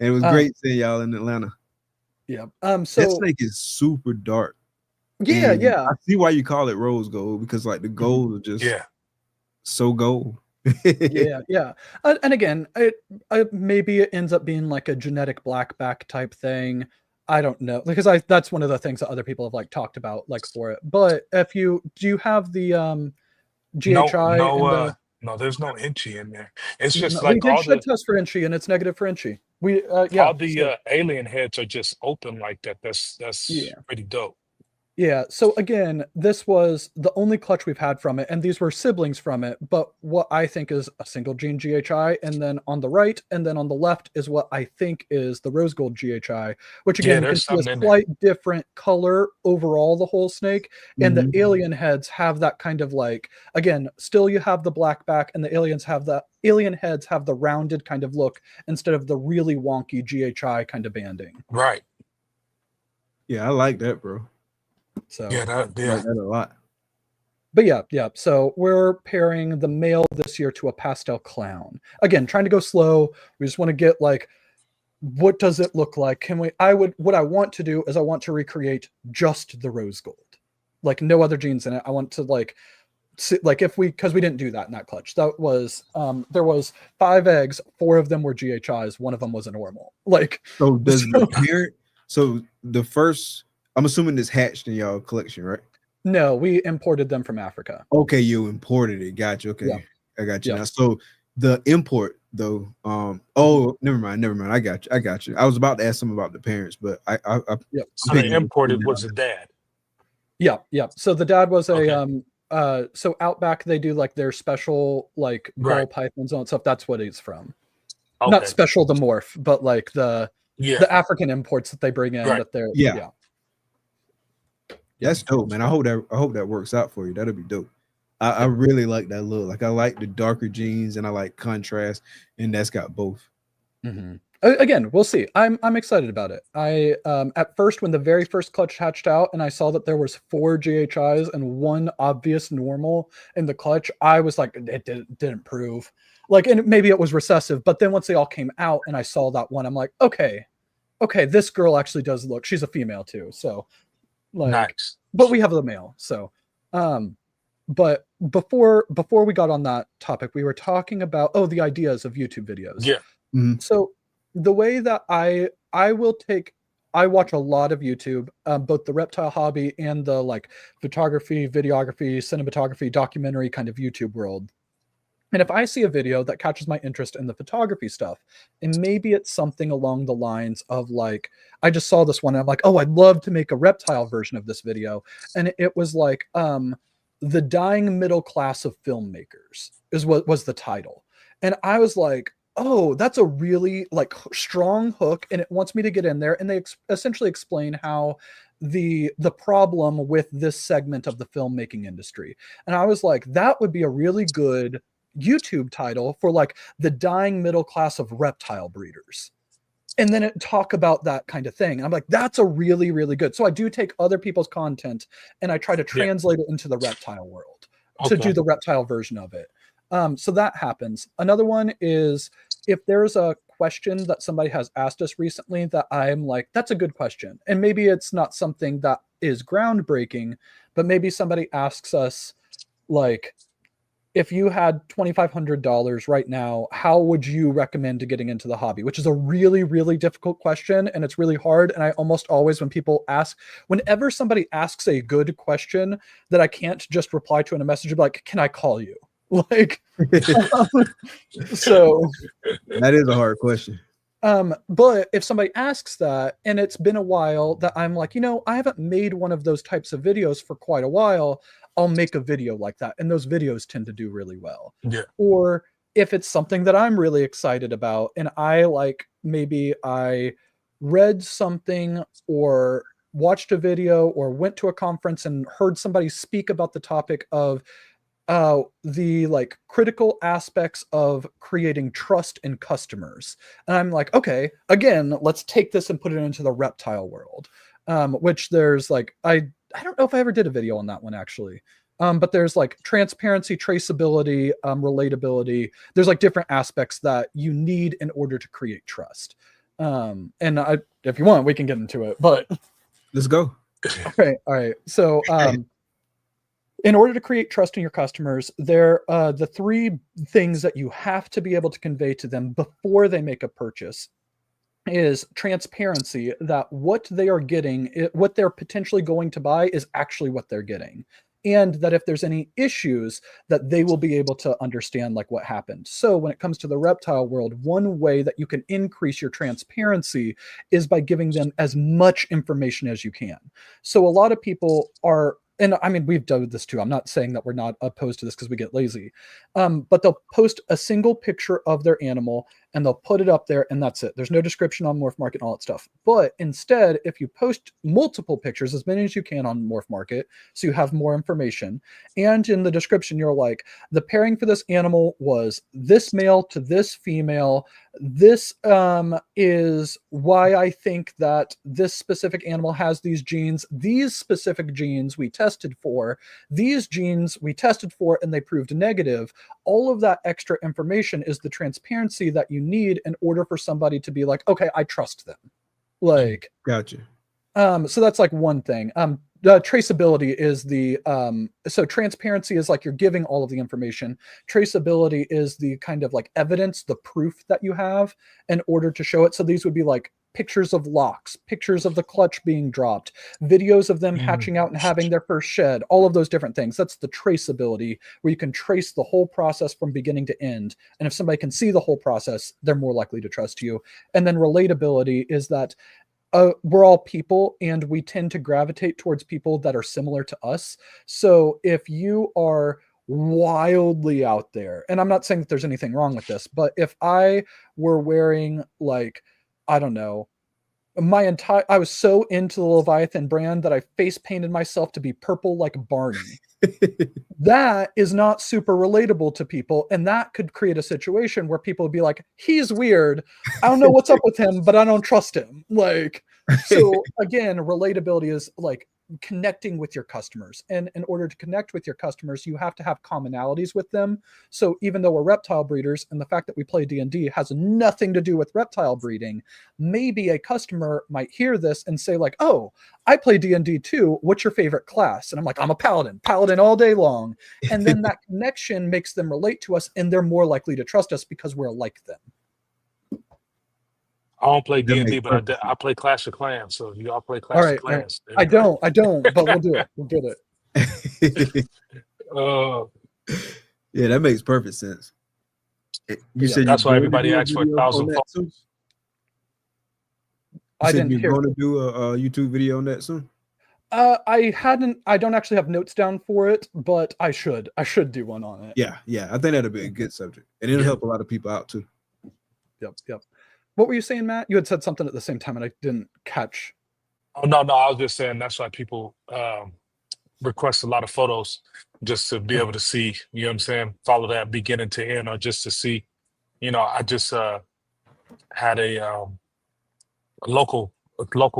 And it was great seeing y'all in Atlanta. Yeah. So that snake is super dark. Yeah, and I see why you call it rose gold, because like the gold are just so gold. yeah. And again, maybe it ends up being like a genetic blackback type thing. I don't know, because that's one of the things that other people have like talked about, like for it. But do you have the GHI? No, there's no Inchy in there. It's just we did shed test for Inchy, and it's negative for Inchy. All the alien heads are just open like that. That's pretty dope. Yeah, so again, this was the only clutch we've had from it, and these were siblings from it, but what I think is a single gene GHI, and then on the right, and then on the left is what I think is the rose gold GHI, which again, you can there's see a something in there. slight different color overall, the whole snake, and the Mhm. alien heads have that kind of like, again, still you have the black back, and the alien heads have the rounded kind of look instead of the really wonky GHI kind of banding. Right. Yeah, I like that, bro. So Yeah, I like that a lot. but yeah. So we're pairing the male this year to a pastel clown. Again, trying to go slow. We just want to get like, what does it look like? What I want to do is I want to recreate just the rose gold, like no other genes in it. I want to like, see, like because we didn't do that in that clutch. That was there was 5 eggs, 4 of them were GHIs, 1 of them was a normal. Like, So does the parent? So the first, I'm assuming this hatched in y'all collection, right? no, we imported them from Africa. Okay, you imported it. Gotcha. Okay, Yeah. I got you Yeah. now. So the import though, oh, never mind. I got you. I was about to ask them about the parents, but So the imported was the dad. Yeah. So the dad was Okay. so Outback, they do like their special like ball Right. pythons and stuff. That's what he's from. Okay. Not special the morph, but like the African imports that they bring in Right. that they're Yeah. That's dope, man. I hope that works out for you. That'll be dope. I really like that look. Like I like the darker jeans and I like contrast, and that's got both. Mm-hmm. Again, we'll see. I'm excited about it. I at first when the very first clutch hatched out and I saw that there was 4 GHIs and 1 obvious normal in the clutch, I was like, it didn't prove. Like, and maybe it was recessive, but then once they all came out and I saw that one, I'm like, okay, this girl actually does look. She's a female too, so like, nice. But we have the male, so but before we got on that topic, we were talking about the ideas of YouTube videos. Yeah. Mhm. So the way that I watch a lot of YouTube, both the reptile hobby and the like photography, videography, cinematography, documentary kind of YouTube world. And if I see a video that catches my interest in the photography stuff, and maybe it's something along the lines of like, I just saw this one and I'm like, oh, I'd love to make a reptile version of this video. And it was like, the dying middle class of filmmakers is what was the title. And I was like, oh, that's a really like strong hook. And it wants me to get in there. And they essentially explain how the problem with this segment of the filmmaking industry. And I was like, that would be a really good YouTube title for like the dying middle class of reptile breeders. And then it talk about that kind of thing. And I'm like, that's a really, really good. So I do take other people's content and I try to translate it into the reptile world to do the reptile version of it. So that happens. Another one is if there's a question that somebody has asked us recently that I'm like, that's a good question. And maybe it's not something that is groundbreaking, but maybe somebody asks us like, if you had $2,500 right now, how would you recommend to getting into the hobby? Which is a really, really difficult question. And it's really hard. And I almost always, whenever somebody asks a good question that I can't just reply to in a message, be like, can I call you? Like, so that is a hard question. But if somebody asks that and it's been a while that I'm like, I haven't made one of those types of videos for quite a while, I'll make a video like that. And those videos tend to do really well. Yeah. Or if it's something that I'm really excited about and maybe I read something or watched a video or went to a conference and heard somebody speak about the topic of the like critical aspects of creating trust in customers. And I'm like, okay, again, let's take this and put it into the reptile world. Which there's like, I don't know if I ever did a video on that one actually. But there's like transparency, traceability, relatability. There's like different aspects that you need in order to create trust. And if you want, we can get into it, but let's go. Okay. All right. So, in order to create trust in your customers, there are the 3 things that you have to be able to convey to them before they make a purchase is transparency, that what they are getting, what they're potentially going to buy is actually what they're getting. and that if there's any issues, that they will be able to understand like what happened. So when it comes to the reptile world, one way that you can increase your transparency is by giving them as much information as you can. So a lot of people are, and I mean, we've done this too. I'm not saying that we're not opposed to this because we get lazy, but they'll post a single picture of their animal and they'll put it up there and that's it. There's no description on Morph Market and all that stuff. But instead, if you post multiple pictures, as many as you can on Morph Market, so you have more information, and in the description, you're like, the pairing for this animal was this male to this female. This is why I think that this specific animal has these genes. These specific genes we tested for. These genes we tested for and they proved negative. All of that extra information is the transparency that you need in order for somebody to be like, okay, I trust them. Like, gotcha. So that's like one thing. The traceability is the so transparency is like you're giving all of the information. Traceability is the kind of like evidence, the proof that you have in order to show it. So these would be like pictures of locks, pictures of the clutch being dropped, videos of them hatching out and having their first shed, all of those different things. That's the traceability, where you can trace the whole process from beginning to end. And if somebody can see the whole process, they're more likely to trust you. And then relatability is that we're all people and we tend to gravitate towards people that are similar to us. So if you are wildly out there, and I'm not saying that there's anything wrong with this, but if I were wearing like, I don't know, I was so into the Leviathan brand that I face painted myself to be purple like Barney. That is not super relatable to people, and that could create a situation where people would be like, he's weird, I don't know what's up with him, but I don't trust him. Like, so again, relatability is like connecting with your customers, and in order to connect with your customers, you have to have commonalities with them. So even though we're reptile breeders, and the fact that we play D&D has nothing to do with reptile breeding, maybe a customer might hear this and say like, oh, I play D&D too, what's your favorite class? And I'm like, I'm a paladin all day long. And then that connection makes them relate to us, and they're more likely to trust us because we're like them. I don't play D&D, but I play Clash of Clans. So you all play Clash of Clans. I don't, but we'll do it. We'll get it. Yeah, that makes perfect sense. You said that's why everybody asks for 1,000 followers. I didn't hear. You're going to do a YouTube video on that soon? I don't actually have notes down for it, but I should do one on it. Yeah. I think that'll be a good subject, and it'll help a lot of people out too. Yep. What were you saying, Matt? You had said something at the same time and I didn't catch. Oh, no. I was just saying that's why people request a lot of photos, just to be able to see, you know what I'm saying, follow that beginning to end, or just to see, you know, I just had a local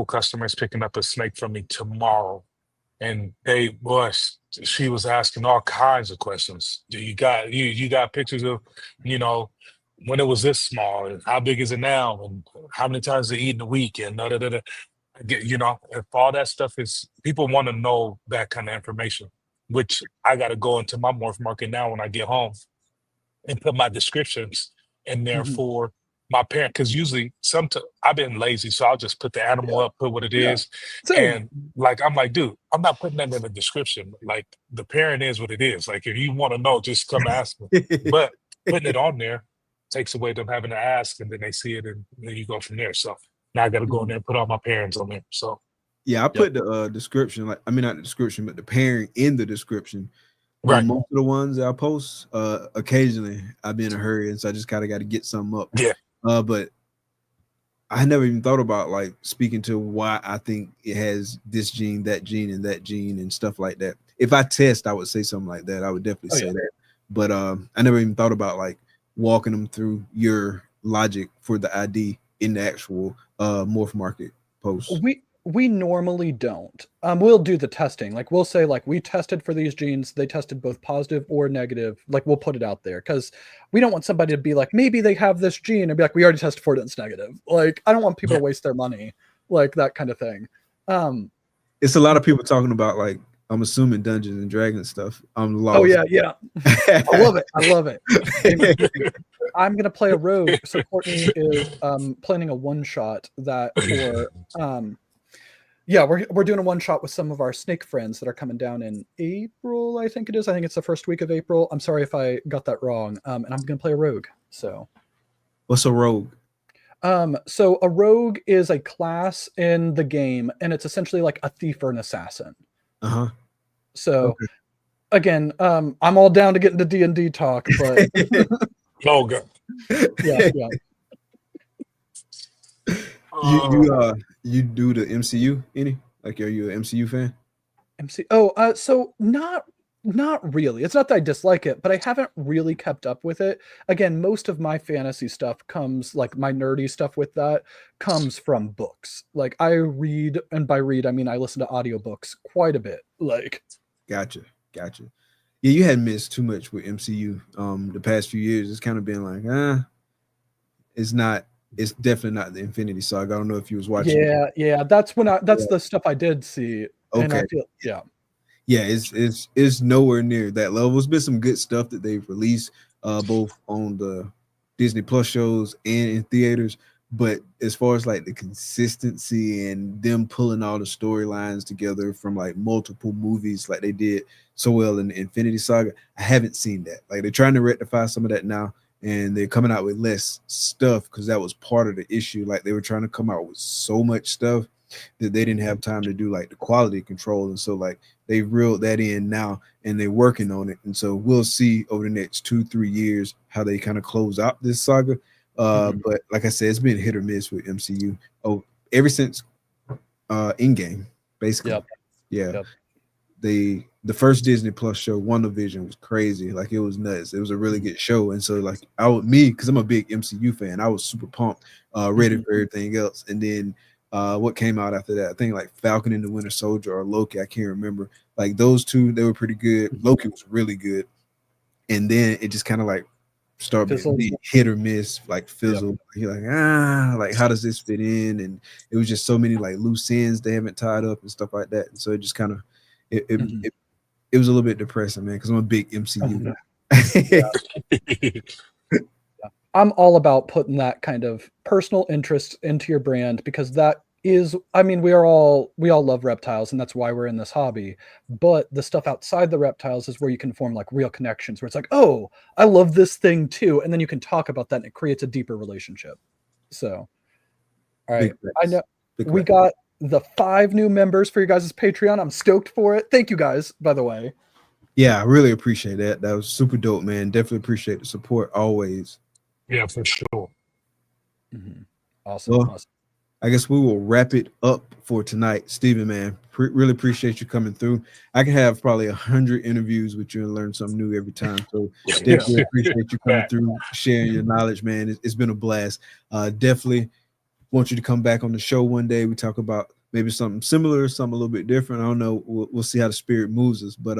customer is picking up a snake from me tomorrow. And she was asking all kinds of questions. Do you got pictures of, you know, when it was this small, and how big is it now, and how many times they eat in a week, and you know, if all that stuff is, people want to know that kind of information, which I got to go into my Morph Market now when I get home and put my descriptions in there for my parent, because usually I've been lazy, so I'll just put the animal up, put what it is. And like, I'm like, dude, I'm not putting that in the description. Like, the parent is what it is. Like, if you want to know, just come ask me. But putting it on there takes away them having to ask, and then they see it, and then you go from there. So now I got to go in there and put all my parents on there. So yeah, I put the description, like, I mean, not the description, but the pairing in the description. Right. Most of the ones that I post, occasionally I've been in a hurry, and so I just kind of got to get something up. Yeah. But I never even thought about like speaking to why I think it has this gene, that gene, and that gene, and stuff like that. If I test, I would say something like that. I would definitely say that. But I never even thought about like walking them through your logic for the ID in the actual Morph Market post. We normally don't. We'll do the testing. Like, we'll say like, we tested for these genes, they tested both positive or negative. Like, we'll put it out there because we don't want somebody to be like, maybe they have this gene, and be like, we already tested for it and it's negative. Like, I don't want people to waste their money, like that kind of thing. It's a lot of people talking about, like, I'm assuming Dungeons and Dragons stuff. I'm lost. Oh yeah. I love it. I'm gonna play a rogue. So Courtney is planning a one shot that for Yeah, we're doing a one shot with some of our snake friends that are coming down in April. I think it is. I think it's the first week of April. I'm sorry if I got that wrong. And I'm gonna play a rogue. So, what's a rogue? So a rogue is a class in the game, and it's essentially like a thief or an assassin. So, okay. Again, I'm all down to get into D&D talk, but rogue. Yeah. You do the MCU any? Like, are you an MCU fan? So not really. It's not that I dislike it, but I haven't really kept up with it. Again, most of my fantasy stuff comes, like my nerdy stuff with that comes from books. Like I read, and by read I mean I listen to audiobooks quite a bit. Like Gotcha. Yeah, you hadn't missed too much with MCU the past few years. It's kind of been like, it's definitely not the Infinity Saga. I don't know if you was watching. Yeah. That's the stuff I did see. Okay. And I feel, yeah, it's nowhere near that level. There's been some good stuff that they've released, both on the Disney Plus shows and in theaters. But as far as like the consistency and them pulling all the storylines together from like multiple movies, like they did so well in the Infinity Saga, I haven't seen that. Like they're trying to rectify some of that now, and they're coming out with less stuff because that was part of the issue. Like they were trying to come out with so much stuff that they didn't have time to do like the quality control, and so like they reeled that in now and they're working on it. And so we'll see over the next 2-3 years how they kind of close out this saga. But like I said, it's been hit or miss with MCU ever since Endgame, basically. Yep. The first Disney Plus show, WandaVision, was crazy. Like it was nuts. It was a really good show. And so like because I'm a big MCU fan, I was super pumped, ready for everything else. And then what came out after that, I think like Falcon and the Winter Soldier or Loki, I can't remember. Like those two, they were pretty good. Loki was really good. And then it just kind of like started being hit or miss, like fizzle. Yep. You're like, like how does this fit in? And it was just so many like loose ends they haven't tied up and stuff like that. And so it just kind of it was a little bit depressing, man, because I'm a big MCU guy. I'm all about putting that kind of personal interest into your brand, because that is, I mean, we all love reptiles, and that's why we're in this hobby. But the stuff outside the reptiles is where you can form like real connections, where it's like, oh, I love this thing too, and then you can talk about that, and it creates a deeper relationship. So, all right, I know we got the 5 new members for you guys' Patreon. I'm stoked for it. Thank you guys, by the way. Yeah, I really appreciate that. That was super dope, man. Definitely appreciate the support always. Yeah, for sure. Awesome. Well, I guess we will wrap it up for tonight. Steven, man, really appreciate you coming through. I can have probably 100 interviews with you and learn something new every time. So definitely appreciate you coming through, sharing your knowledge, man. It's been a blast. Definitely want you to come back on the show one day. We talk about maybe something similar, something a little bit different. I don't know. We'll see how the spirit moves us, but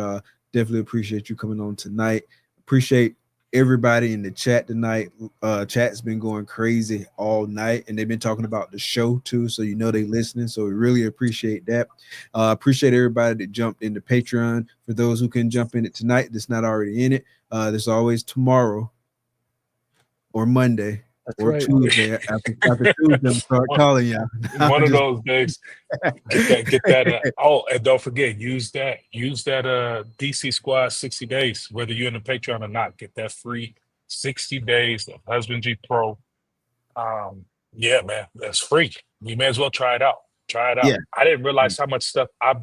definitely appreciate you coming on tonight. Appreciate everybody in the chat tonight. Chat's been going crazy all night, and they've been talking about the show too, so you know they listening. So we really appreciate that. Appreciate everybody that jumped into Patreon. For those who can jump in it tonight that's not already in it, there's always tomorrow or Monday. That's or right. Tuesday. After Tuesday, I'm start calling y'all. One of those days. Get that. And don't forget, use that DC Squad 60 days, whether you're in the Patreon or not. Get that free 60 days of Husbandry.Pro. Yeah, man, that's free. You may as well try it out. Yeah. I didn't realize how much stuff I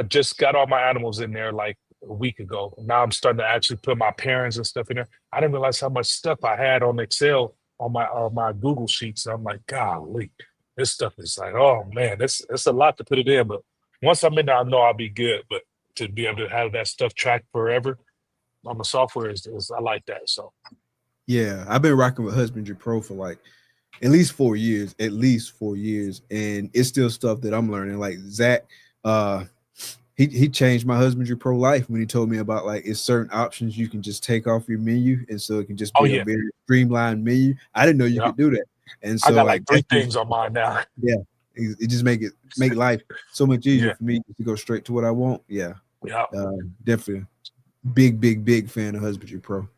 just got all my animals in there like a week ago. Now I'm starting to actually put my parents and stuff in there. I didn't realize how much stuff I had on Excel on my Google Sheets. I'm like, golly, this stuff is like, oh man, it's a lot to put it in. But once I'm in there, I know I'll be good. But to be able to have that stuff tracked forever on the software is I like that. So yeah, I've been rocking with Husbandry.Pro for like at least 4 years, and it's still stuff that I'm learning. Like Zach, he changed my Husbandry.Pro life when he told me about like it's certain options you can just take off your menu, and so it can just be a very streamlined menu. I didn't know you could do that, and so I got like 3 things on mine now. Yeah, it just make life so much easier for me to go straight to what I want. Yeah, definitely big fan of Husbandry.Pro.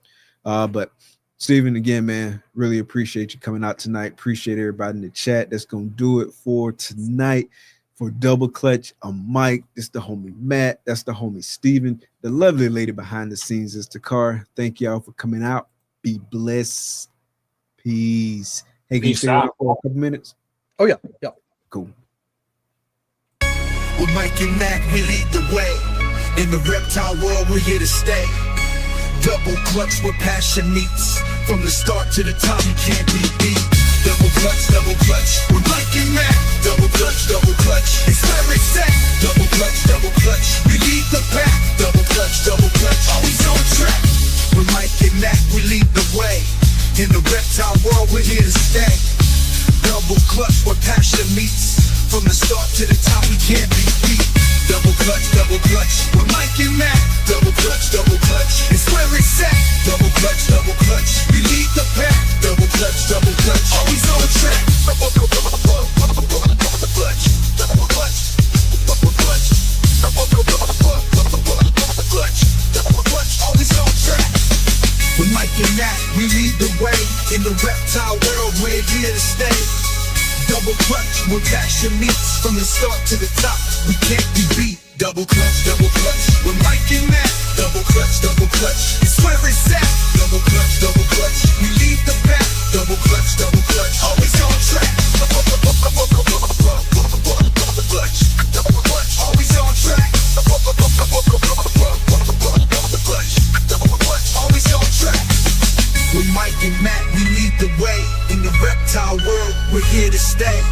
But Steven, again, man, really appreciate you coming out tonight. Appreciate everybody in the chat. That's gonna do it for tonight. For Double Clutch, I'm Mike. It's the homie Matt. That's the homie Steven. The lovely lady behind the scenes is Takar. Thank y'all for coming out. Be blessed. Peace. Hey, can you stay around for a couple minutes? Oh, yeah. Yeah. Cool. With Mike and Mac, we lead the way. In the reptile world, we're here to stay. Double clutch where passion meets. From the start to the top, you can't be beat. Double clutch, with Mike and Mac. Double clutch, it's where it's at. Double clutch, we lead the pack. Double clutch, always on track. With Mike and Mac, we lead the way. In the reptile world, we're here to stay. Double clutch where passion meets. From the start to the top, we can't be beat. Double clutch, with Mike and Mac. Double clutch, it's where it's at. Double clutch, we lead the pack. Double clutch, always on track. Always on track. With Mike and Mac, we lead the way. In the reptile world, we're here to stay. Double clutch, where passion meets. From the start to the top, we can't be beat. Double clutch, with Mike and Matt. Double clutch, it's where it's at. Double clutch, we lead the pack. Double clutch, always on track. Always on track. Always on track. With Mike and Matt, we lead the way. In the reptile world, we're here to stay.